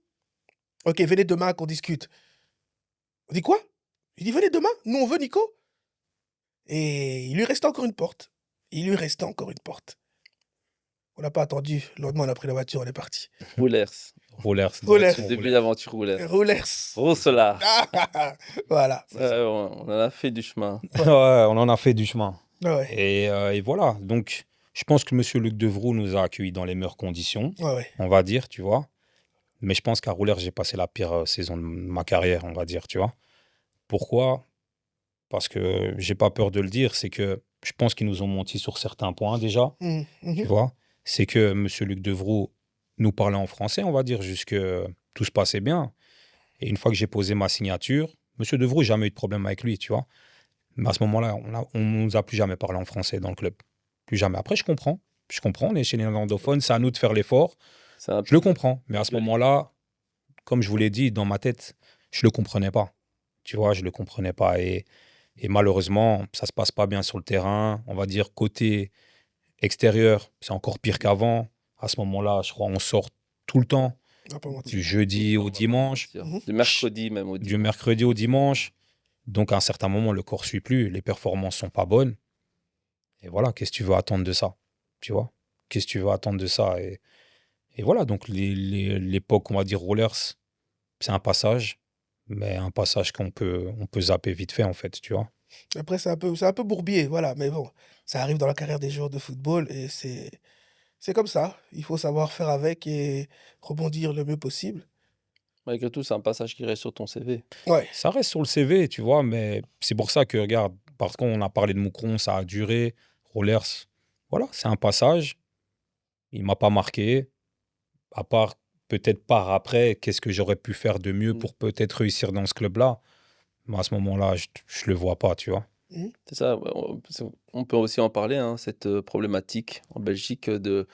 ok, venez demain qu'on discute. On dit quoi? Il dit, venez demain, nous on veut Nico. Et il lui restait encore une porte. Il lui restait encore une porte. On n'a pas attendu. Le lendemain, on a pris la voiture, on est parti. Roulers. Roulers, Roulers. direction Début Roulers. d'aventure Roulers. Roulers. Rousselard. Voilà. On en a fait du chemin. Ouais, on en a fait du chemin. Ouais, Et voilà. Donc, je pense que monsieur Luc Devroux nous a accueillis dans les meilleures conditions, ouais, ouais. on va dire, tu vois. Mais je pense qu'à Roulers, j'ai passé la pire saison de ma carrière, on va dire, tu vois. Pourquoi? Parce que j'ai pas peur de le dire, c'est que je pense qu'ils nous ont menti sur certains points déjà, Mhm, tu mhm. vois. C'est que monsieur Luc Devroux nous parlait en français, on va dire, jusque tout se passait bien. Et une fois que j'ai posé ma signature, monsieur Devroux, j'ai jamais eu de problème avec lui, tu vois. Mais à ce moment-là, on nous a plus jamais parlé en français dans le club. Plus jamais. Après, je comprends. Je comprends, on est chez les néerlandophones, c'est à nous de faire l'effort. C'est un Je le comprends. Mais à ce Mais- moment-là, comme je vous l'ai dit, dans ma tête, je le comprenais pas. Tu vois, je le comprenais pas. Et malheureusement, ça se passe pas bien sur le terrain. On va dire côté extérieur, c'est encore pire qu'avant. À ce moment-là, je crois on sort tout le temps, On va pas mentir. du jeudi on au va pas dimanche, mentir. Mhm. Du mercredi même au du dimanche. mercredi au dimanche. Donc à un certain moment, le corps suit plus, les performances sont pas bonnes. Et voilà, qu'est-ce que tu veux attendre de ça? Tu vois? Qu'est-ce que tu veux attendre de ça? Et voilà, donc l'époque, on va dire rollers, c'est un passage, mais un passage on peut zapper vite fait, en fait, tu vois? Après, c'est un peu bourbier, voilà. Mais bon, ça arrive dans la carrière des joueurs de football et c'est comme ça. Il faut savoir faire avec et rebondir le mieux possible. Malgré tout, c'est un passage qui reste sur ton CV. Ouais. Ça reste sur le CV, tu vois, mais c'est pour ça que, regarde, parce qu'on a parlé de Moucron, ça a duré, rollers, voilà, c'est un passage, il m'a pas marqué, à part peut-être par après, qu'est-ce que j'aurais pu faire de mieux Mm. pour peut-être réussir dans ce club-là? Mais à ce moment-là, je le vois pas, tu vois? Mhm. C'est ça, ouais, on peut aussi en parler, hein, cette problématique en Belgique du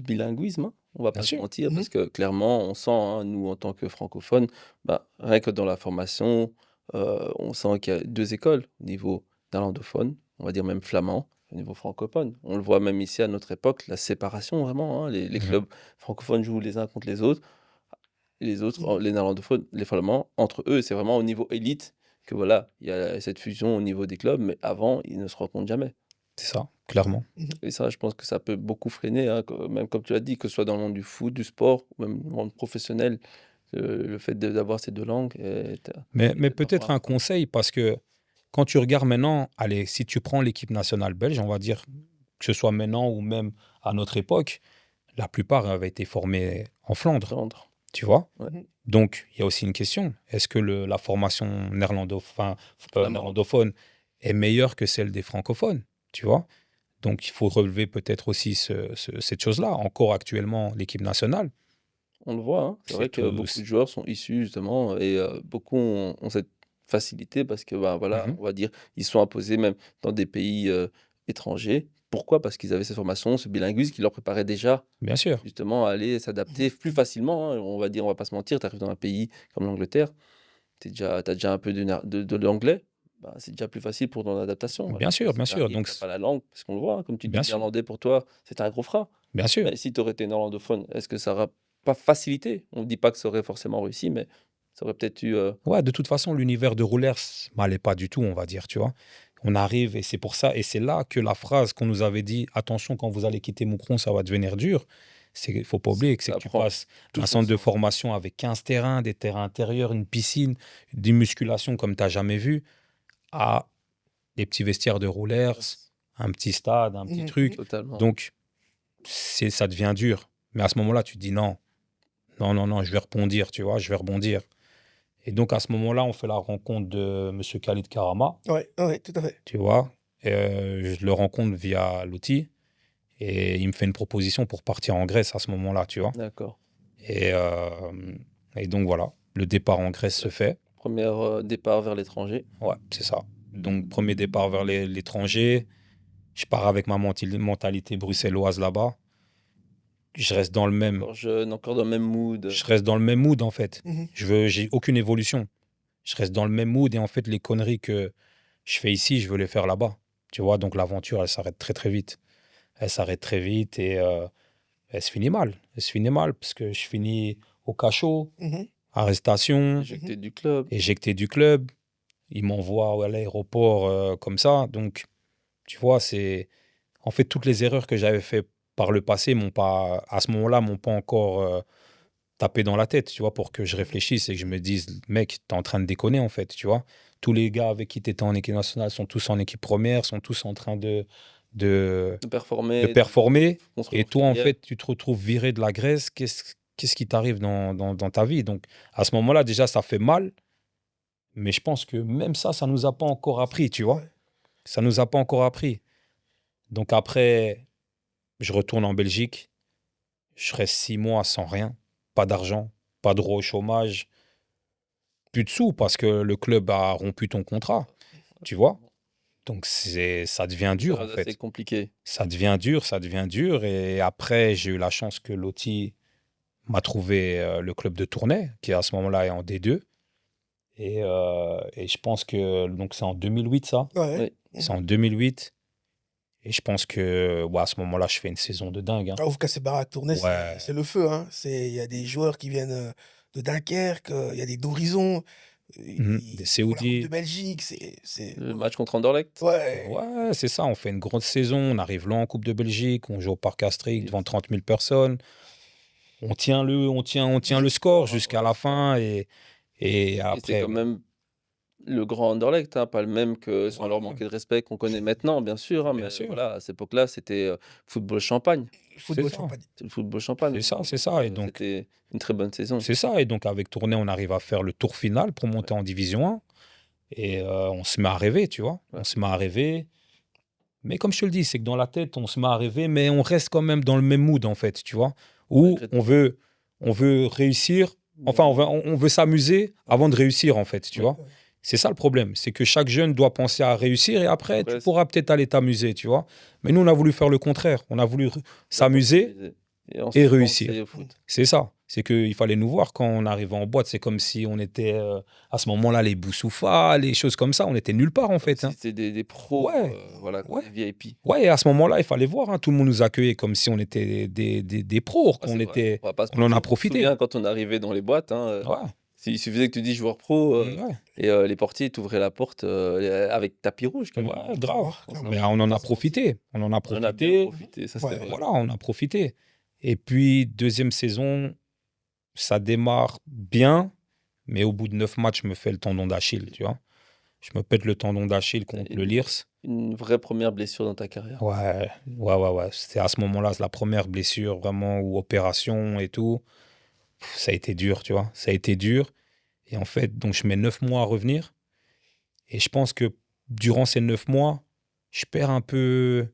bilinguisme, hein. On va Bien pas se sûr. mentir, Mhm. parce que clairement, on sent, hein, nous, en tant que francophones, bah, rien que dans la formation, on sent qu'il y a deux écoles, au niveau néerlandophone, on va dire même flamand, au niveau francophone. On le voit même ici à notre époque, la séparation vraiment, hein, les Mhm. clubs francophones jouent les uns contre les autres, et les autres, Mhm. les néerlandophones, les flamands, entre eux, c'est vraiment au niveau élite que voilà, il y a cette fusion au niveau des clubs, mais avant, ils ne se rencontrent jamais. C'est ça, clairement. Mhm. Et ça, je pense que ça peut beaucoup freiner, hein, même comme tu l'as dit, que ce soit dans le monde du foot, du sport, ou même dans le monde professionnel, le fait d'avoir ces deux langues. Mais peut-être peut-être parfois- un conseil, parce que quand tu regardes maintenant, allez, si tu prends l'équipe nationale belge, on va dire que ce soit maintenant ou même à notre époque, la plupart avaient été formés en Flandre, Flandre. tu vois? Ouais. Mhm. Donc, il y a aussi une question. Est-ce que la formation Flamand. néerlandophone est meilleure que celle des francophones, tu vois? Donc, il faut relever peut-être aussi cette chose-là. Encore actuellement, l'équipe nationale, On le voit, hein. C'est c'est vrai que tout. beaucoup de joueurs sont issus justement et beaucoup ont cette facilité parce que, bah, voilà, Mhm. on va dire, ils sont imposés même dans des pays, étrangers. Pourquoi? Parce qu'ils avaient cette formation, ce bilinguisme qui leur préparait déjà Bien sûr, justement à aller s'adapter plus facilement, hein. On va dire, on va pas se mentir, tu arrives dans un pays comme l'Angleterre, tu déjà un peu de l'anglais, bah, c'est déjà plus facile pour ton adaptation. Alors bien que sûr, si bien tu sûr. arrives, Donc, tu pas la langue, parce qu'on le voit, hein, comme tu dis, bien le sûr, néerlandais pour toi, c'est un gros frein. bien sûr. Mais si tu aurais été néerlandophone, est-ce que ça aurait pas facilité? On ne dit pas que ça aurait forcément réussi, mais ça aurait peut-être eu, Ouais, de toute façon, l'univers de Roulers m'allait pas du tout, on va dire, tu vois. On arrive et c'est pour ça, et c'est là que la phrase qu'on nous avait dit, attention, quand vous allez quitter Moucron, ça va devenir dur. Il faut pas oublier que c'est ça que tu prend passes tout un son centre de sens. formation avec 15 terrains, des terrains intérieurs, une piscine, des musculations comme tu n'as jamais vu, à des petits vestiaires de Roulers, un petit stade, un petit Mhm, truc. Totalement. Donc, ça devient dur. Mais à ce moment-là, tu te dis non, non, non, non, je vais rebondir, tu vois, je vais rebondir. Et donc, à ce moment-là, on fait la rencontre de Monsieur Khalid Karama, Ouais, ouais, tout à fait. tu vois. Je le rencontre via l'outil et il me fait une proposition pour partir en Grèce à ce moment-là, tu vois. D'accord. Et, euh, et donc, voilà, le départ en Grèce se fait. Premier départ vers l'étranger. Ouais, c'est ça. Donc, premier départ vers l'étranger. Je pars avec ma mentalité bruxelloise là-bas. Je reste dans le même, Encore jeune, encore dans le même mood. je reste dans le même mood, en fait. Mhm. J'ai aucune évolution. Je reste dans le même mood et en fait, les conneries que je fais ici, je veux les faire là-bas. Tu vois, donc l'aventure, elle s'arrête très très vite. Elle s'arrête très vite et elle se finit mal. Elle se finit mal parce que je finis au cachot, Mhm. arrestation, Éjecté du club. éjecté du club. Ils m'envoient à l'aéroport comme ça. Donc, tu vois, c'est. En fait, toutes les erreurs que j'avais fait par le passé m'ont pas, à ce moment-là, m'ont pas encore tapé dans la tête, tu vois, pour que je réfléchisse et que je me dise, mec, t'es en train de déconner, en fait, tu vois. Tous les gars avec qui t'étais en équipe nationale sont tous en équipe première, sont tous en train de, De de performer, performer. construire Et une toi, en carrière. fait, tu te retrouves viré de la Grèce. Qu'est-ce qui t'arrive dans ta vie? Donc, à ce moment-là, déjà, ça fait mal. Mais je pense que même ça nous a pas encore appris, tu vois. Ouais. Ça nous a pas encore appris. Donc après, je retourne en Belgique. Je reste 6 mois sans rien. Pas d'argent, pas de droit au chômage, plus de sous parce que le club a rompu ton contrat, tu vois. Donc ça devient dur en Période assez fait. compliquée. Ça devient dur, ça devient dur. Et après, j'ai eu la chance que Loti m'a trouvé le club de Tournai, qui à ce moment-là est en D2. Et je pense que donc c'est en 2008 ça. Ouais. Oui. C'est en 2008. Et je pense que ouais, à ce moment-là, je fais une saison de dingue, hein. Ah, vous cassez baraque tournée, Ouais. c'est le feu, hein. Il y a des joueurs qui viennent de Dunkerque, il y a des d'Horizon, Des ils font la Coupe de Saoudis. Belgique, Le match contre Anderlecht. Ouais. Ouais, c'est ça. On fait une grosse saison. On arrive là en Coupe de Belgique. On joue au Parc Astrid Et devant 30 000 personnes. On tient le score jusqu'à la fin. Et et c'est après, quand même le grand Anderlecht, hein, pas le même que, sans leur manquer de respect, qu'on connaît maintenant, bien sûr, hein, bien mais sûr. voilà, à cette époque-là, c'était football champagne. C'est Football ça. champagne. C'est le football champagne. C'est ça, c'est Donc, ça. Et donc, c'était une très bonne saison. c'est ça. Et donc, avec Tournai, on arrive à faire le tour final pour monter en Division 1. Et on se met à rêver, tu vois. Ouais. On se met à rêver. Mais comme je te le dis, c'est que dans la tête, on se met à rêver, mais on reste quand même dans le même mood, en fait, tu vois. Où Malgré on veut réussir, enfin, on veut s'amuser avant de réussir, en fait, tu Ouais. vois. C'est ça le problème, c'est que chaque jeune doit penser à réussir et après, tu Après, pourras peut-être aller t'amuser, tu vois. Mais nous, on a voulu faire le contraire. On a voulu s'amuser et et ensuite réussir. penser au foot. C'est ça. C'est qu'il fallait nous voir quand on arrivait en boîte. C'est comme si on était, à ce moment-là, les Boussoufa, les choses comme ça. On était nulle part, en fait, Si hein. c'était des pros, Ouais, voilà, ouais. des VIP. Ouais, et à ce moment-là, il fallait voir, hein, tout le monde nous accueillait comme si on était des pros, Ah, qu'on c'est vrai, était, on va pas se on en mentir. a Je me profité. souviens quand on arrivait dans les boîtes, hein, Ouais, il suffisait que tu dis joueur pro ouais, et les portiers t'ouvraient la porte avec tapis rouge, carrément. ouais, grave. Clairement. Mais on en a profité. On en a On en a bien profité. profité, ça c'est Ouais. vrai. Voilà, on a profité. Et puis, deuxième saison, ça démarre bien, mais au bout de 9 matchs, je me fais le tendon d'Achille, tu vois. Je me pète le tendon d'Achille contre le Lierse. Une vraie première blessure dans ta carrière. Ouais, ouais, ouais, ouais. C'était à ce moment-là, c'est la première blessure vraiment, ou opération et tout. Ça a été dur, tu vois. Ça a été dur. Et en fait, donc je mets 9 mois à revenir. Et je pense que durant ces 9 mois, je perds un peu,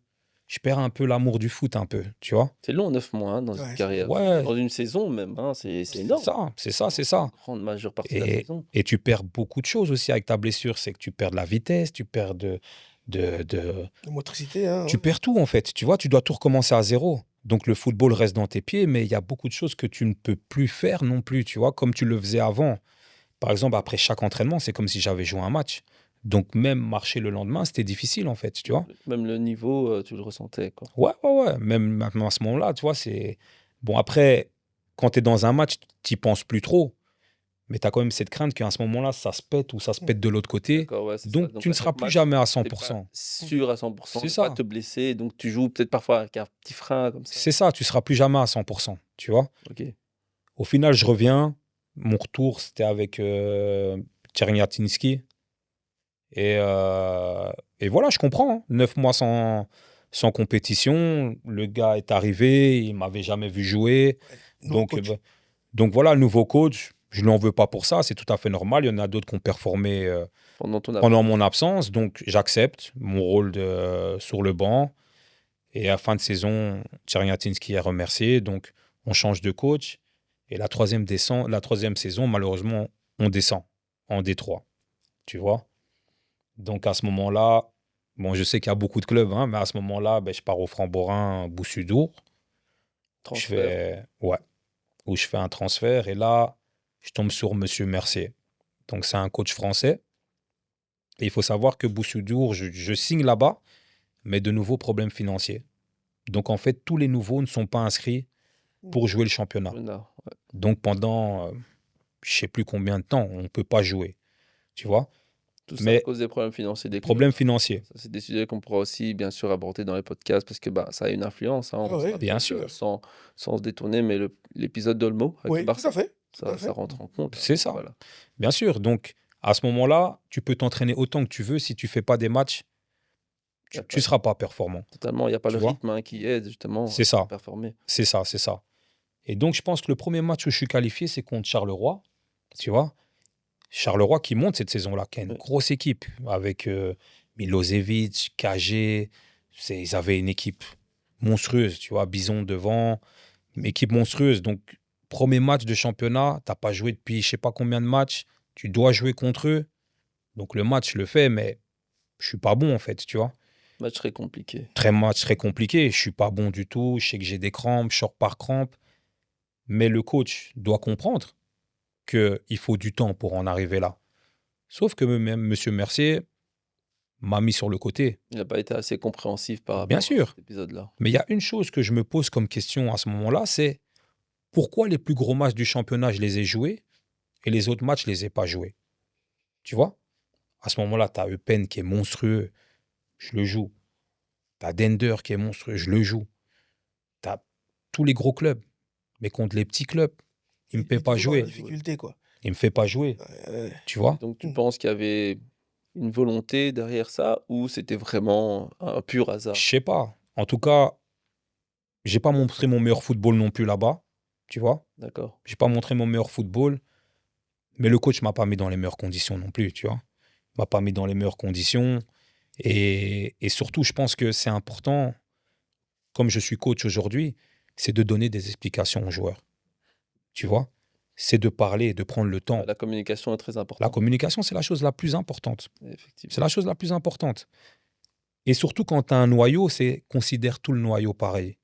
je perds un peu l'amour du foot, un peu, tu vois. C'est long, 9 mois hein, dans une Ouais, c'est carrière. Ouais, Dans une saison même, hein, c'est c'est énorme. ça, c'est ça, c'est Une ça. grande majeure partie de la Et, saison. et tu perds beaucoup de choses aussi avec ta blessure. C'est que tu perds de la vitesse, tu perds de... de motricité, hein. Tu perds tout, en fait. Tu vois, tu dois tout recommencer à zéro. Donc, le football reste dans tes pieds, mais il y a beaucoup de choses que tu ne peux plus faire non plus, tu vois, comme tu le faisais avant. Par exemple, après chaque entraînement, c'est comme si j'avais joué un match. Donc, même marcher le lendemain, c'était difficile, en fait, tu vois. Même le niveau, tu le ressentais, quoi. Ouais, ouais, ouais. Même maintenant, à ce moment-là, tu vois, c'est... Bon, après, quand tu es dans un match, tu penses plus trop. Mais tu as quand même cette crainte qu'à ce moment-là, ça se pète ou ça se pète de l'autre côté. D'accord, ouais, c'est ça. Donc, Donc tu ne à seras chaque plus match, jamais à t'es pas 100%. sûr à 100% C'est de pas ça. te blesser. Donc tu joues peut-être parfois avec un petit frein comme ça. C'est ça, tu seras plus jamais à 100%, tu vois. Ok. Au final, je reviens. Mon retour, c'était avec Tcherniatinski. Et voilà, je comprends, hein. 9 mois sans compétition. Le gars est arrivé, il m'avait jamais vu jouer. Nouveau Donc, coach. donc voilà, le nouveau coach, je ne lui en veux pas pour ça, c'est tout à fait normal. Il y en a d'autres qui ont performé Pendant ton pendant mon absence. Donc j'accepte mon rôle sur le banc. Et à fin de saison, Tcherniatinski est remercié. Donc on change de coach. Et la troisième saison, malheureusement, on descend en D3. Tu vois? Donc à ce moment-là, bon, je sais qu'il y a beaucoup de clubs, hein, mais à ce moment-là, ben, je pars au Framborin Boussudour. Je transfert. fais, ouais, où je fais un transfert. Et là, je tombe sur Monsieur Mercier. Donc c'est un coach français. Et il faut savoir que Boussudour, je signe là-bas, mais de nouveaux problèmes financiers. Donc en fait, tous les nouveaux ne sont pas inscrits pour jouer le championnat. Renard, ouais. Donc pendant, je sais plus combien de temps, on ne peut pas jouer. Tu vois? Tout ça à Mais cause des problèmes financiers des clubs. problème financier, Ça, c'est des sujets qu'on pourra aussi, bien sûr, aborder dans les podcasts parce que bah, ça a une influence. Hein. Ah On se ouais, bien rappelle, sûr. sans se détourner, mais l'épisode d'Olmo avec le oui, tout Barça, à fait. Tout à ça fait. rentre en compte. Hein. C'est Donc, ça. voilà. Bien sûr. Donc à ce moment-là, tu peux t'entraîner autant que tu veux. Si tu fais pas des matchs, Y a tu ne pas, seras pas performant. totalement, il n'y a pas Tu le vois? rythme hein, qui aide justement C'est à ça. performer. C'est ça. C'est ça. Et donc, je pense que le premier match où je suis qualifié, c'est contre Charleroi. Tu vois? Charleroi qui monte cette saison-là, qui a une Oui. grosse équipe avec Milosevic, KG. Ils avaient une équipe monstrueuse, tu vois, Bison devant, une équipe monstrueuse. Donc, premier match de championnat, t'as pas joué depuis je sais pas combien de matchs, tu dois jouer contre eux. Donc, le match, je le fais, mais je suis pas bon en fait, tu vois. Match très compliqué. Match très compliqué, je suis pas bon du tout, je sais que j'ai des crampes, je sors par crampes. Mais le coach doit comprendre qu'il faut du temps pour en arriver là. Sauf que même Monsieur Mercier m'a mis sur le côté. Il n'a pas été assez compréhensif par Bien rapport à sûr. cet épisode-là. Mais il y a une chose que je me pose comme question à ce moment-là, c'est pourquoi les plus gros matchs du championnat, je les ai joués et les autres matchs, je les ai pas joués. Tu vois? À ce moment-là, tu as Eupen qui est monstrueux, je le joue. Tu as Dender qui est monstrueux, je le joue. Tu as tous les gros clubs. Mais contre les petits clubs, il me Il fait est pas toujours dans la jouer. difficulté, quoi. Il me fait pas jouer. Tu vois? Et donc tu Mm. penses qu'il y avait une volonté derrière ça ou c'était vraiment un pur hasard? Je sais pas. En tout cas, j'ai pas montré mon meilleur football non plus là-bas. Tu vois? D'accord. J'ai pas montré mon meilleur football. Mais le coach m'a pas mis dans les meilleures conditions non plus, tu vois. Il m'a pas mis dans les meilleures conditions. Et surtout, je pense que c'est important, comme je suis coach aujourd'hui, c'est de donner des explications aux joueurs. Tu vois? C'est de parler, de prendre le temps. La communication est très La importante. communication, c'est la chose la plus importante. Effectivement. C'est la chose la plus importante. Et surtout, quand tu as un noyau, c'est considère tout le noyau pareil.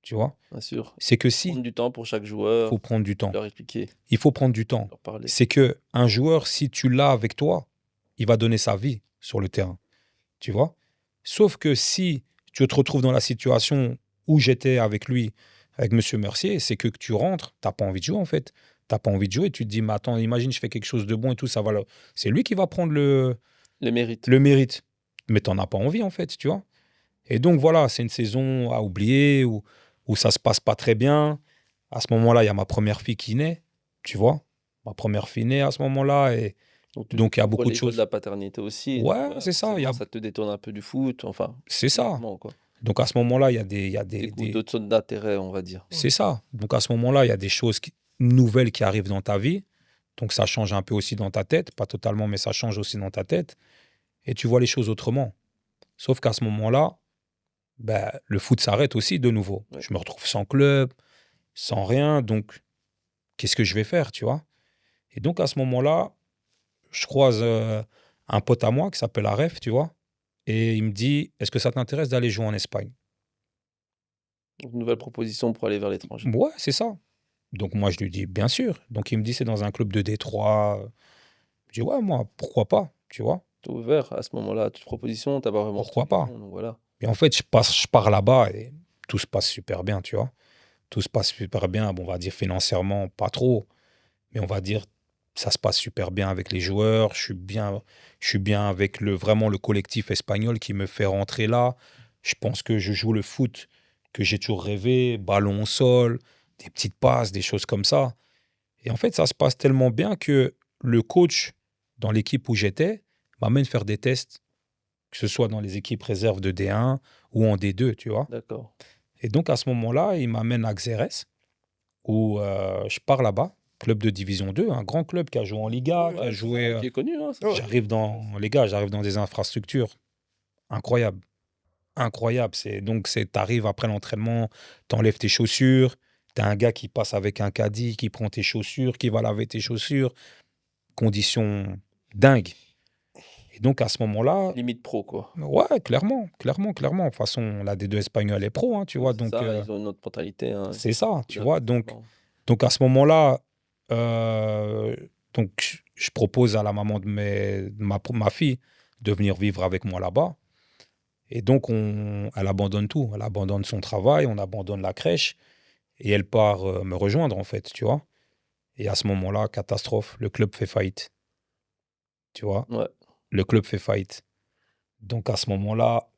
Tu vois? Bien sûr. C'est que si, Prendre du temps pour chaque il joueur, faut prendre du temps. leur expliquer, Il faut prendre du temps. leur parler. C'est que un joueur, si tu l'as avec toi, il va donner sa vie sur le terrain. Tu vois? Sauf que si tu te retrouves dans la situation où j'étais avec lui, avec Monsieur Mercier, c'est que tu rentres, t'as pas envie de jouer en fait. T'as pas envie de jouer, tu te dis, mais attends, imagine, je fais quelque chose de bon et tout, ça va. C'est lui qui va prendre Les mérites. le mérite. Mais t'en as pas envie en fait, tu vois? Et donc voilà, c'est une saison à oublier où ça se passe pas très bien. À ce moment-là, il y a ma première fille qui naît, tu vois? Ma première fille naît à ce moment-là et donc il y a tu beaucoup de les joies de choses. la paternité aussi. Ouais, Donc, voilà, c'est ça, forcément, ça te détourne un peu du foot. Enfin, c'est ça. bêtement, quoi. Donc à ce moment-là, il y a D'autres zones d'intérêt, on va dire. c'est ça. Donc à ce moment-là, il y a des choses nouvelles qui arrivent dans ta vie. Donc ça change un peu aussi dans ta tête, pas totalement, mais ça change aussi dans ta tête. Et tu vois les choses autrement. Sauf qu'à ce moment-là, ben, le foot s'arrête aussi de nouveau. Ouais. Je me retrouve sans club, sans rien, donc qu'est-ce que je vais faire, tu vois? Et donc à ce moment-là, je croise un pote à moi qui s'appelle Aref, tu vois? Et il me dit: «Est-ce que ça t'intéresse d'aller jouer en Espagne?» Une nouvelle proposition pour aller vers l'étranger. Ouais, c'est ça. Donc moi, je lui dis: «Bien sûr». Donc il me dit: «C'est dans un club de Détroit». Je dis: «Ouais, moi, pourquoi pas?» Tu vois? Tu ouvert à ce moment-là à toute proposition, tu pas vraiment Pourquoi retenu pas? non, donc voilà. Et en fait, je pars là-bas et tout se passe super bien, tu vois? Tout se passe super bien. Bon, on va dire financièrement, pas trop, mais on va dire, ça se passe super bien avec les joueurs. Je suis bien avec vraiment le collectif espagnol qui me fait rentrer là. Je pense que je joue le foot que j'ai toujours rêvé, ballon au sol, des petites passes, des choses comme ça. Et en fait, ça se passe tellement bien que le coach dans l'équipe où j'étais m'amène faire des tests, que ce soit dans les équipes réserves de D1 ou en D2, tu vois. D'accord. Et donc à ce moment-là, il m'amène à Xerès, où je pars là-bas, club de Division 2, un grand club qui a joué en Liga, Ouais, qui a joué. Qui est connu, hein, ça. Ouais. J'arrive dans les gars, j'arrive dans des infrastructures incroyables, incroyables. T'arrives après l'entraînement, t'enlèves tes chaussures, t'as un gars qui passe avec un caddie, qui prend tes chaussures, qui va laver tes chaussures, conditions dingues. Et donc à ce moment-là, Limite pro, quoi. ouais, clairement, clairement, clairement. De toute façon, la D2 espagnole est pro, hein, tu Oui, vois. c'est Donc ça, ils ont une autre mentalité, hein, c'est ça, tu vois. Donc d'investissement. Donc à ce moment-là, heu, donc je propose à la maman de ma fille de venir vivre avec moi là-bas et donc elle abandonne tout. Elle abandonne son travail, on abandonne la crèche et elle part, me rejoindre en fait, tu vois? Et à ce moment-là, catastrophe, le club fait faillite, tu vois? Ouais, Le club fait faillite. Donc à ce moment-là,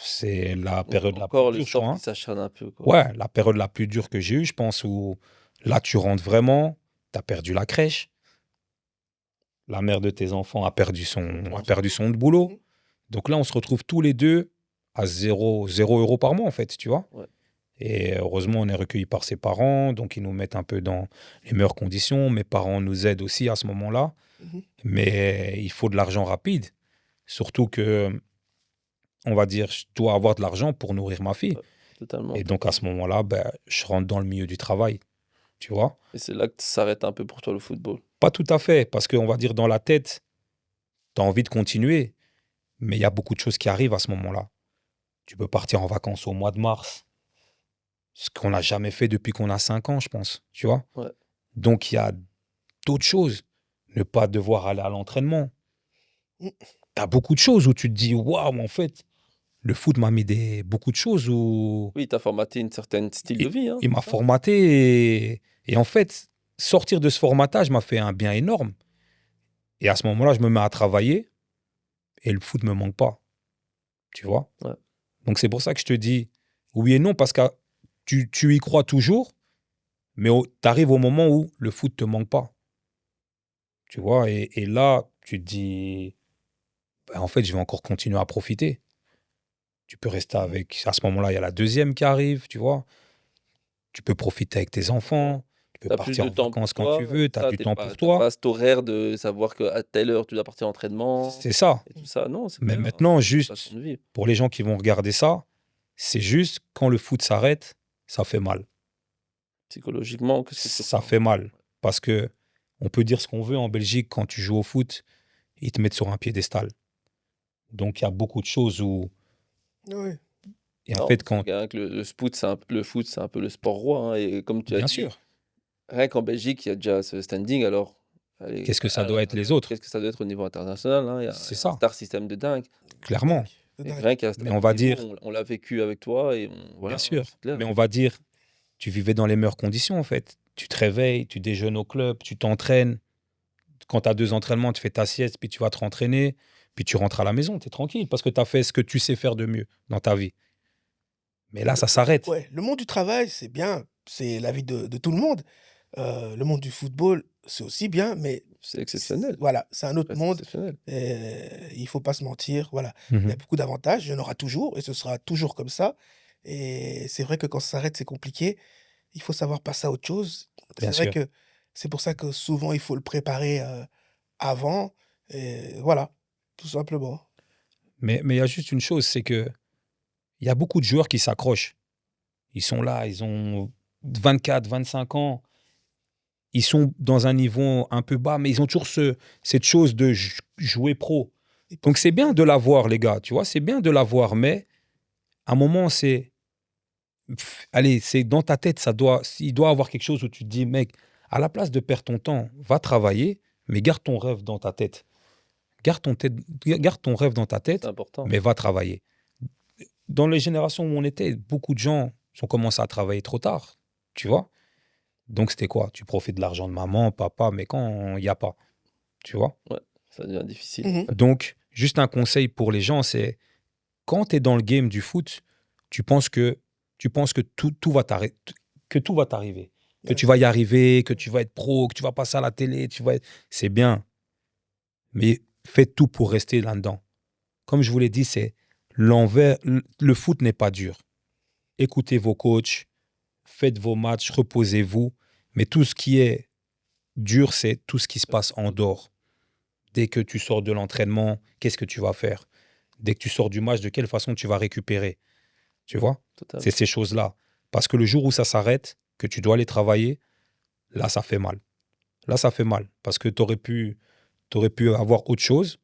c'est la donc période la plus encore le dure, je sort crois, qui hein. s'acharne un peu, quoi. Ouais, la période la plus dure que j'ai eue, je pense, où là, tu rentres vraiment, tu as perdu la crèche. La mère de tes enfants Son a son perdu sou. son boulot. Mhm. Donc là, on se retrouve tous les 2 à zéro euro par mois, en fait, tu vois? Ouais. Et heureusement, on est recueillis par ses parents, donc ils nous mettent un peu dans les meilleures conditions. Mes parents nous aident aussi à ce moment-là, Mhm. mais il faut de l'argent rapide. Surtout que, on va dire, je dois avoir de l'argent pour nourrir ma fille. Ouais, totalement, Et donc à ce moment-là, ben, je rentre dans le milieu du travail, tu vois? et c'est là que s'arrête un peu pour toi le football. Pas tout à fait, parce qu'on va dire dans la tête, tu as envie de continuer, mais il y a beaucoup de choses qui arrivent à ce moment-là. Tu peux partir en vacances au mois de mars, ce qu'on n'a jamais fait depuis qu'on a 5 ans, je pense, tu vois? Ouais. Donc il y a d'autres choses. Ne pas devoir aller à l'entraînement. Mm. Tu as beaucoup de choses où tu te dis: «Waouh, en fait, le foot m'a mis beaucoup de choses où Oui, tu as formaté une certaine style de il vie, hein, il c'est m'a ça? formaté et en fait, sortir de ce formatage m'a fait un bien énorme et à ce moment-là, je me mets à travailler et le foot me manque pas, tu vois? Ouais. Donc c'est pour ça que je te dis oui et non parce que tu y crois toujours, mais tu arrives au moment où le foot te manque pas, tu vois? Et là, tu te dis: «Bah, en fait, je vais encore continuer à profiter». Tu peux rester Mhm. avec à ce moment-là, il y a la deuxième qui arrive, tu vois? Tu peux profiter avec tes Ouais. enfants, tu peux Tu as plus partir de en temps pour vacances quand tu toi, veux, tu as ça, du temps pour tu toi. pas cet horaire de savoir qu'à telle heure tu dois partir à l'entraînement C'est ça. et tout ça. Non, c'est Mais clair, hein, maintenant, c'est une façon juste de vivre. pour les gens qui vont regarder ça, c'est juste quand le foot s'arrête, ça fait mal. Psychologiquement, qu'est-ce que tu Ça ressens? fait mal parce que on peut dire ce qu'on veut en Belgique quand tu joues au foot, ils te mettent sur un piédestal. Donc il y a beaucoup de choses où Ouais. et en Non, fait c'est quand clair que le foot, c'est un peu le sport roi, hein, et comme tu as bien dit, sûr, rien qu'en Belgique, il y a déjà ce standing, alors allez, qu'est-ce que ça doit être les autres? qu'est-ce que ça doit être au niveau international, hein? C'est Il y a un ça, star system de dingue, De dingue. clairement. De et dingue. rien qu'à Mais à on ce va niveau, dire on l'a vécu avec toi et bien voilà, hein, sûr, c'est clair. mais on va dire tu vivais dans les meilleures conditions en fait. Tu te réveilles, tu déjeunes au club, tu t'entraînes. Quand tu as 2 entraînements, tu fais ta sieste, puis tu vas te rentraîner, puis tu rentres à la maison, tu es tranquille parce que tu as fait ce que tu sais faire de mieux dans ta vie. Mais là, ça s'arrête. Ouais, le monde du travail, c'est bien, c'est la vie de tout le monde. Le monde du football, c'est aussi bien, mais C'est c exceptionnel, voilà, c'est un autre reste monde, exceptionnel. il faut pas se mentir, voilà. Il y a Mmh. beaucoup d'avantages, il y en aura toujours et ce sera toujours comme ça et c'est vrai que quand ça s'arrête, c'est compliqué. Il faut savoir passer à autre chose. Bien C'est vrai sûr. que c'est pour ça que souvent il faut le préparer, avant et voilà, tout simplement. Mais il y a juste une chose, c'est que il y a beaucoup de joueurs qui s'accrochent. Ils sont là, ils ont 24, 25 ans. Ils sont dans un niveau un peu bas, mais ils ont toujours cette chose de jouer pro. Donc, c'est bien de l'avoir, les gars, tu vois, c'est bien de l'avoir, mais à un moment, allez, c'est dans ta tête, il doit avoir quelque chose où tu te dis, mec, à la place de perdre ton temps, va travailler, mais garde ton rêve dans ta tête. Garde ton rêve dans ta C'est tête, important. mais va travailler. Dans les générations où on était, beaucoup de gens ont commencé à travailler trop tard, tu vois. Donc, c'était quoi? Tu profites de l'argent de maman, papa, mais quand il n'y a pas, tu vois. Ouais, ça devient difficile. Mhm. Donc, juste un conseil pour les gens, c'est quand tu es dans le game du foot, tu penses que tout va t'arriver, que Ouais. tu vas y arriver, que tu vas être pro, que tu vas passer à la télé, c'est bien. Mais faites tout pour rester là-dedans. Comme je vous l'ai dit, c'est l'envers. Le foot n'est pas dur. Écoutez vos coachs, faites vos matchs, reposez-vous. Mais tout ce qui est dur, c'est tout ce qui se passe en dehors. Dès que tu sors de l'entraînement, qu'est-ce que tu vas faire? Dès que tu sors du match, de quelle façon tu vas récupérer? Tu vois? Totalement. C'est ces choses-là. Parce que le jour où ça s'arrête, que tu dois aller travailler, là, ça fait mal. Là, ça fait mal. Parce que tu aurais pu avoir autre chose.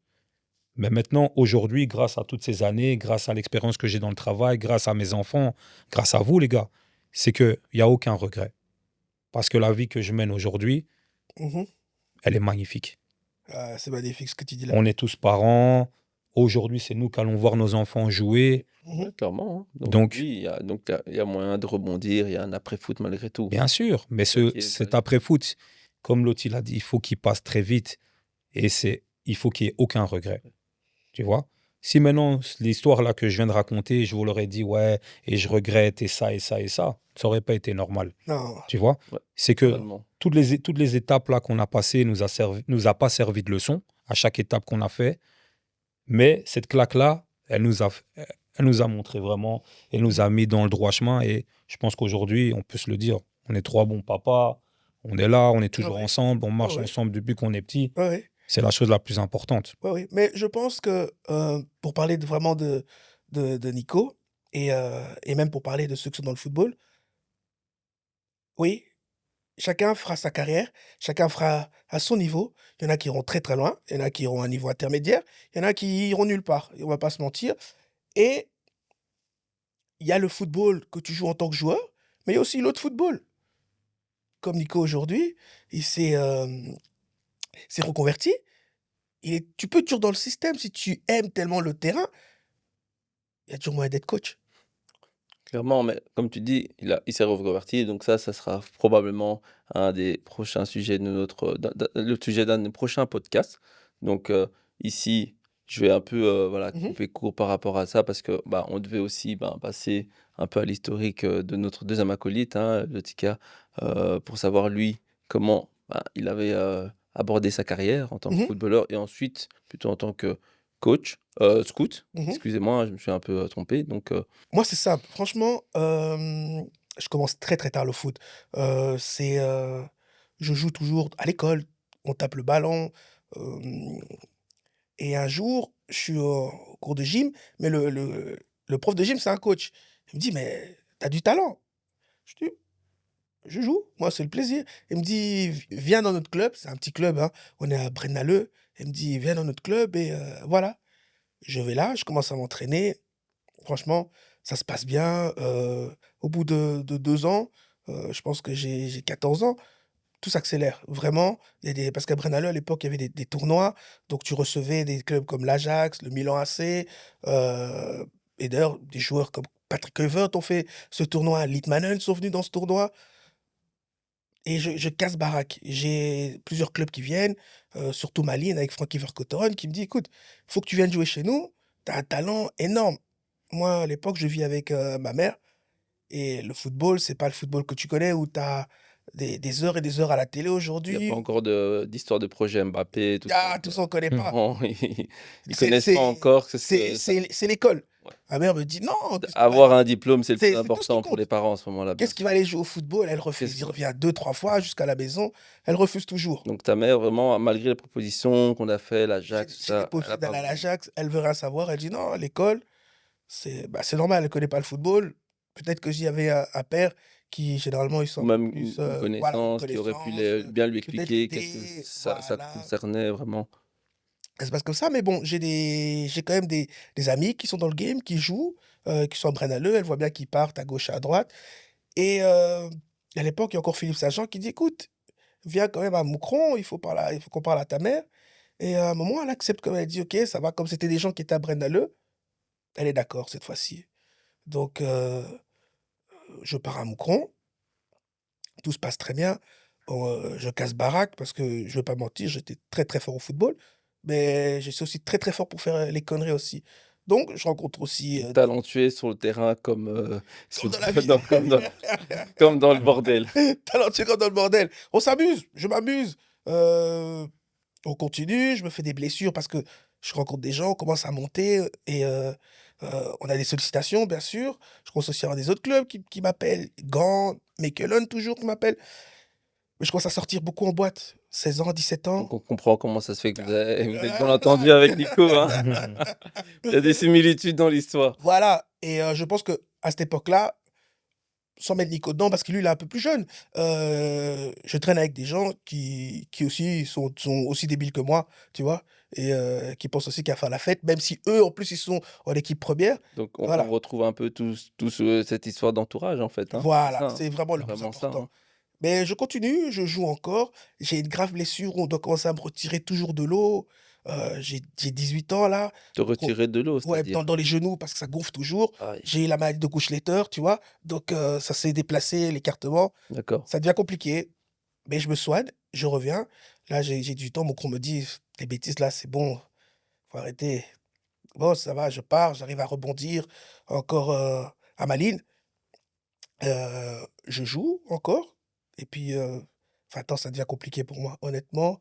Mais maintenant, aujourd'hui, grâce à toutes ces années, grâce à l'expérience que j'ai dans le travail, grâce à mes enfants, grâce à vous, les gars, c'est qu'il n'y a aucun regret. Parce que la vie que je mène aujourd'hui, Mhm. elle est magnifique. Ah, c'est magnifique ce que tu dis là. On est tous parents. Aujourd'hui, c'est nous qui allons voir nos enfants jouer. Mhm. Ouais, clairement. Hein. Donc, oui, il y a moyen de rebondir, il y a un après-foot malgré tout. bien sûr, mais Ça qui est cet vrai. après-foot, comme l'autre il a dit, il faut qu'il passe très vite et il faut qu'il n'y ait aucun regret. Tu vois? Si maintenant, l'histoire là que je viens de raconter, je vous l'aurais dit, ouais, et je regrette et ça, ça n'aurait pas été normal. Non. Tu vois? Ouais, C'est que totalement. toutes les étapes là qu'on a passées nous a pas servi de leçon à chaque étape qu'on a fait, mais cette claque là, elle nous a montré vraiment, elle nous a mis dans le droit chemin et je pense qu'aujourd'hui, on peut se le dire, on est trois bons papas, on est là, on est toujours ouais. ensemble, on marche Ouais. ensemble depuis qu'on est petit. Ouais, ouais. C'est la chose la plus importante. Ouais, oui. Mais je pense que pour parler vraiment de Nico et même pour parler de ceux qui sont dans le football, oui, chacun fera sa carrière, chacun fera à son niveau. Il y en a qui iront très très loin, il y en a qui iront à un niveau intermédiaire, il y en a qui iront nulle part. Et on va pas se mentir. Et il y a le football que tu joues en tant que joueur, mais il y a aussi l'autre football. Comme Nico aujourd'hui, il s'est reconverti. Tu peux toujours dans le système si tu aimes tellement le terrain, il y a toujours moyen d'être coach. Clairement, mais comme tu dis, il s'est reconverti, donc ça sera probablement un des prochains sujets de le sujet d'un des prochains podcasts. Donc ici, je vais un peu voilà, Mhm. couper court par rapport à ça parce que bah, on devait aussi passer un peu à l'historique de notre deuxième acolyte, hein, le Tika, pour savoir lui comment il avait abordé sa carrière en tant que Mhm. footballeur et ensuite plutôt en tant que coach, scout. Mhm. Excusez-moi, je me suis un peu trompé. Donc Moi, c'est simple. Franchement, je commence très très tard le foot. C'est, je joue toujours à l'école, on tape le ballon. euh, et un jour, je suis au cours de gym, mais le prof de gym, c'est un coach. Il me dit, mais t'as du talent. Je dis, je joue, moi, c'est le plaisir. Il me dit, viens dans notre club, c'est un petit club, hein, on est à Braine-l'Alleud. Il me dit, viens dans notre club et voilà. Je vais là, je commence à m'entraîner. Franchement, ça se passe bien. Au bout de 2 ans, je pense que j'ai 14 ans, tout s'accélère. Vraiment, il y a parce qu'à Braine-l'Alleud, à l'époque, il y avait des tournois, donc tu recevais des clubs comme l'Ajax, le Milan AC, et d'ailleurs, des joueurs comme Patrick Kluivert ont fait ce tournoi, Litmanen sont venus dans ce tournoi et je casse baraque. J'ai plusieurs clubs qui viennent, surtout Malines avec Francky Vercotteren qui me dit: «Écoute, il faut que tu viennes jouer chez nous, tu as un talent énorme». Moi, à l'époque, je vis avec, ma mère et le football, c'est pas le football que tu connais où tu as des heures et des heures à la télé il n'y a pas aujourd'hui. encore d'histoire de projet Mbappé, tout ça. Ah, tout ça, on connaît Hmm. pas. Non, ils C'est connaissent pas c'est encore que c'est ça. c'est l'école. Ouais. Ma mère me dit: «Non, qu'est-ce qu'il va Avoir un diplôme, c'est le plus c'est tout ce qui important pour les compte. parents à ce moment-là, bien Qu'est-ce qu'il sûr. va aller jouer au football?» Elle refuse. Qu'est-ce Il que- revient 2 3 fois jusqu'à la maison, elle refuse toujours. Donc ta mère, vraiment, malgré les propositions qu'on a fait, J'ai l'Ajax, tout j'ai des ça, elle a possibilités pas d'aller à voulu. l'Ajax, elle veut rien savoir, elle dit: «Non, l'école». c'est normal, elle ne connaît pas le football. Peut-être que j'y avais un père qui, généralement, ils Ou sont un peu même plus, une voilà, une connaissance qui aurait pu connaissance, bien lui peut-être expliquer qu'est-ce que l'aider, ça te voilà. concernait vraiment. Ça se passe comme ça, mais bon, j'ai quand même des amis qui sont dans le game, qui jouent, qui sont à Braine-l'Alleud. Elle voit bien qu'ils partent à gauche, à droite. Et à l'époque, il y a encore Philippe Saint-Jean qui dit: «Écoute, viens quand même à Moucron, il faut qu'on parle à ta mère». Et à un moment, elle accepte quand même, elle dit: «OK, ça va». Comme c'était des gens qui étaient à Braine-l'Alleud, elle est d'accord cette fois-ci. Donc je pars à Moucron, tout se passe très bien. Je casse baraque parce que je vais pas mentir, j'étais très, très fort au football, mais je suis aussi très, très fort pour faire, les conneries aussi. Donc je rencontre aussi, Donc talentueux sur le terrain comme, comme sur dans la vie, dans comme dans le bordel. talentueux comme dans le bordel. On s'amuse, je m'amuse, heu, on continue, je me fais des blessures parce que je rencontre des gens, on commence à monter, et on a des sollicitations bien sûr. Je commence aussi à avoir des autres clubs qui m'appellent, Gand, Mechelen toujours qui m'appellent. Mais je commence à sortir beaucoup en boîte, 16 ans, 17 ans. Donc on comprend comment ça se fait que vous êtes bien entendu avec Nico, hein. Il y a des similitudes dans l'histoire. Voilà, et je pense qu'à cette époque-là, sans mettre Nico dedans parce que lui, il est un peu plus jeune, je traîne avec des gens qui aussi sont aussi débiles que moi, tu vois? Et qui pensent aussi qu'à faire la fête, même si eux, en plus, ils sont en équipe première. Donc on Voilà, retrouve un peu tous, cette histoire d'entourage en fait, hein? C'est voilà, ça, hein? c'est vraiment C'est le plus vraiment ça, important. hein? Mais je continue, je joue encore. J'ai une grave blessure, on doit commencer à me retirer toujours de l'eau. J'ai 18 ans là, Te donc retirer de l'eau, ouais, c'est-à-dire? dans les genoux parce que ça gonfle toujours. Aïe, J'ai la maladie de Gauchleiter, tu vois? Donc ça s'est déplacé, l'écartement. d'accord. Ça devient compliqué, mais je me soigne, je reviens. Là, j'ai du temps, mon on me dit: «Les bêtises là, c'est bon, faut arrêter». Bon, ça va, je pars, j'arrive à rebondir encore, à Malines. Je joue encore et puis, enfin attends, ça devient compliqué pour moi, honnêtement.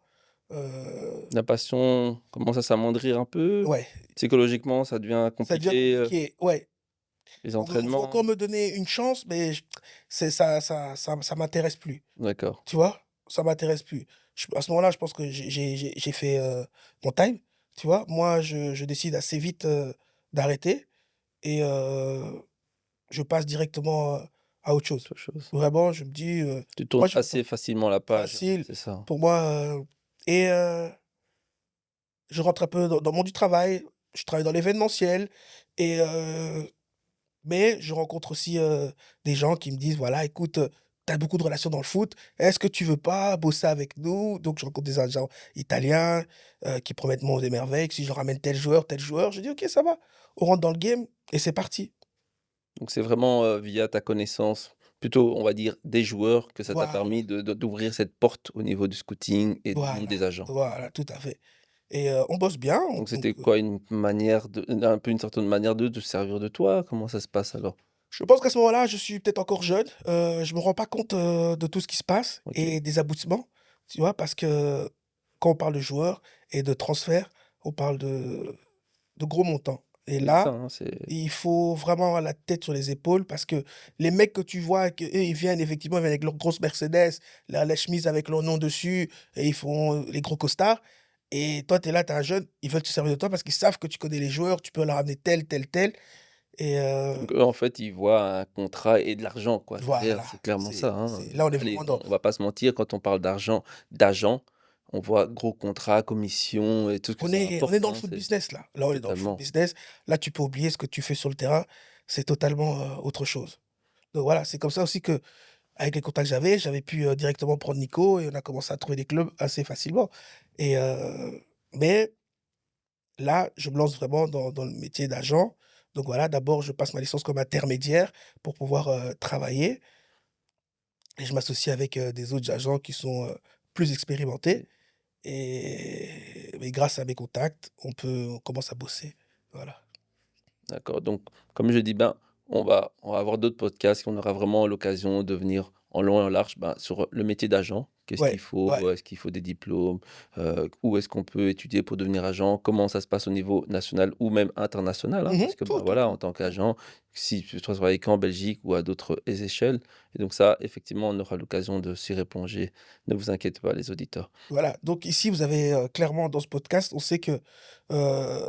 La passion commence à s'amoindrir un peu? Ouais, Psychologiquement, ça devient ça devient compliqué, compliqué, ouais. les On veut entraînements? encore me donner une chance, mais ça m'intéresse plus, D'accord, tu vois? Ça m'intéresse plus. À ce moment-là, je pense que j'ai fait, mon time, tu vois? Moi, je décide assez vite, d'arrêter et je passe directement, à autre chose. autre chose. Vraiment, je me dis, Tu tournes moi, je assez facilement la page, facile c'est ça? pour moi, et je rentre un peu dans le monde du travail. Je travaille dans l'événementiel et mais je rencontre aussi, des gens qui me disent: «Voilà, écoute, tu as beaucoup de relations dans le foot. Est-ce que tu veux pas bosser avec nous?» Donc je rencontre des agents italiens, qui promettent monts et merveilles, que si je leur ramène tel joueur, tel joueur. Je dis: «OK, ça va». On rentre dans le game et c'est parti. Donc c'est vraiment, via ta connaissance, plutôt on va dire des joueurs que ça t'a Voilà, permis d'ouvrir cette porte au niveau du scouting et du monde voilà, des agents. voilà, tout à fait et on bosse bien, Donc c'était quoi une manière de un peu une certaine manière de se servir de toi? Comment ça se passe alors? je pense qu'à ce moment-là, je suis peut-être encore jeune, je me rends pas compte, de tout ce qui se passe OK, et des aboutissements, tu vois? Parce que quand on parle de joueurs et de transferts, on parle de gros montants et c'est ça, là, hein, c'est il faut vraiment avoir la tête sur les épaules parce que les mecs que tu vois qu'eux, ils viennent effectivement, ils viennent avec leur grosse Mercedes, la chemise avec leur nom dessus et ils font, les gros costards et toi, tu es là, tu es un jeune, ils veulent se servir de toi parce qu'ils savent que tu connais les joueurs, tu peux leur amener tel, tel, tel et donc eux, en fait, ils voient un contrat et de l'argent, quoi, derrière, voilà, c'est clairement ça, hein. c'est là, on est Allez, vraiment dans on va pas se mentir, quand on parle d'argent, on voit gros contrat, commission et tout ce que ça on est rapporte, dans le hein, foot c'est business là. Là, on est dans le foot totalement. business. Là, tu peux oublier ce que tu fais sur le terrain, c'est totalement, autre chose. Donc voilà, c'est comme ça aussi que avec les contacts que j'avais pu, directement prendre Nico et on a commencé à trouver des clubs assez facilement et mais là, je me lance vraiment dans le métier d'agent. Donc voilà, d'abord, je passe ma licence comme intermédiaire pour pouvoir, travailler et je m'associe avec, des autres agents qui sont, plus expérimentés mais grâce à mes contacts, on commence à bosser. Voilà. D'accord, donc comme je dis, ben, on va avoir d'autres podcasts, on aura vraiment l'occasion de venir en long et en large, ben, sur le métier d'agent. Qu'est-ce Ouais, qu'il faut? ouais. Est-ce qu'il faut des diplômes? Où est-ce qu'on peut étudier pour devenir agent? Comment ça se passe au niveau national ou même international, hein? Mmh. Parce que, ben, Tout, tout, voilà, tout. en tant qu'agent, si tu dois travailler qu'en Belgique ou à d'autres échelles et donc ça, effectivement, on aura l'occasion de s'y replonger. Ne vous inquiétez pas les auditeurs. Voilà, donc ici, vous avez, clairement dans ce podcast, on sait que, heu,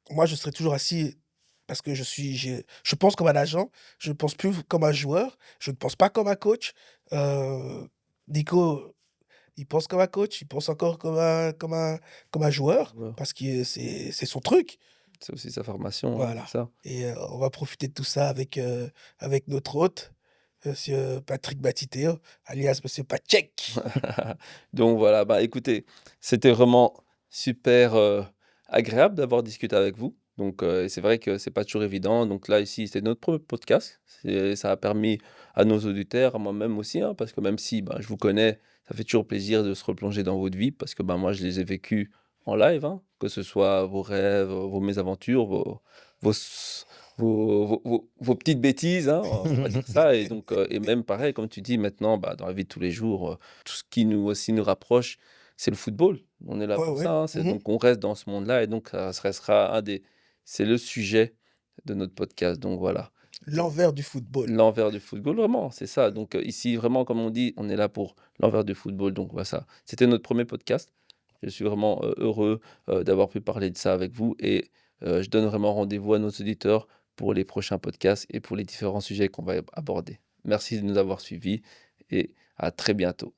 moi, je serai toujours assis parce que je pense comme un agent, je ne pense plus comme un joueur, je ne pense pas comme un coach. Nico, il pense comme un coach, il pense encore comme un joueur, Ouais, parce que c'est son truc. c'est aussi sa formation, hein, c'est Voilà. ça. Et on va profiter de tout ça avec notre hôte, monsieur Patrick Batiteo, alias monsieur Pacek. Donc voilà, bah écoutez, c'était vraiment super agréable d'avoir discuté avec vous. Donc et c'est vrai que c'est pas toujours évident. Donc là ici, c'est notre premier podcast. Ça a permis à nos auditeurs, à moi-même aussi, hein, parce que même si bah, je vous connais, ça fait toujours plaisir de se replonger dans votre vie, parce que bah, moi je les ai vécus en live, hein, que ce soit vos rêves, vos mésaventures, vos, s- vos petites bêtises, hein, on va dire ça. Et donc et même pareil, comme tu dis maintenant, bah, dans la vie de tous les jours. Tout ce qui nous aussi nous rapproche, c'est le football. On est là Ouais, pour ouais. ça, hein, Mmh. donc on reste dans ce monde-là et donc ça restera c'est le sujet de notre podcast. Donc voilà, L'envers du football. l'envers du football, vraiment, c'est ça. Donc ici, vraiment, comme on dit, on est là pour l'envers du football. Donc voilà, ça. C'était notre premier podcast. Je suis vraiment heureux d'avoir pu parler de ça avec vous et je donne vraiment rendez-vous à nos auditeurs pour les prochains podcasts et pour les différents sujets qu'on va aborder. Merci de nous avoir suivis et à très bientôt.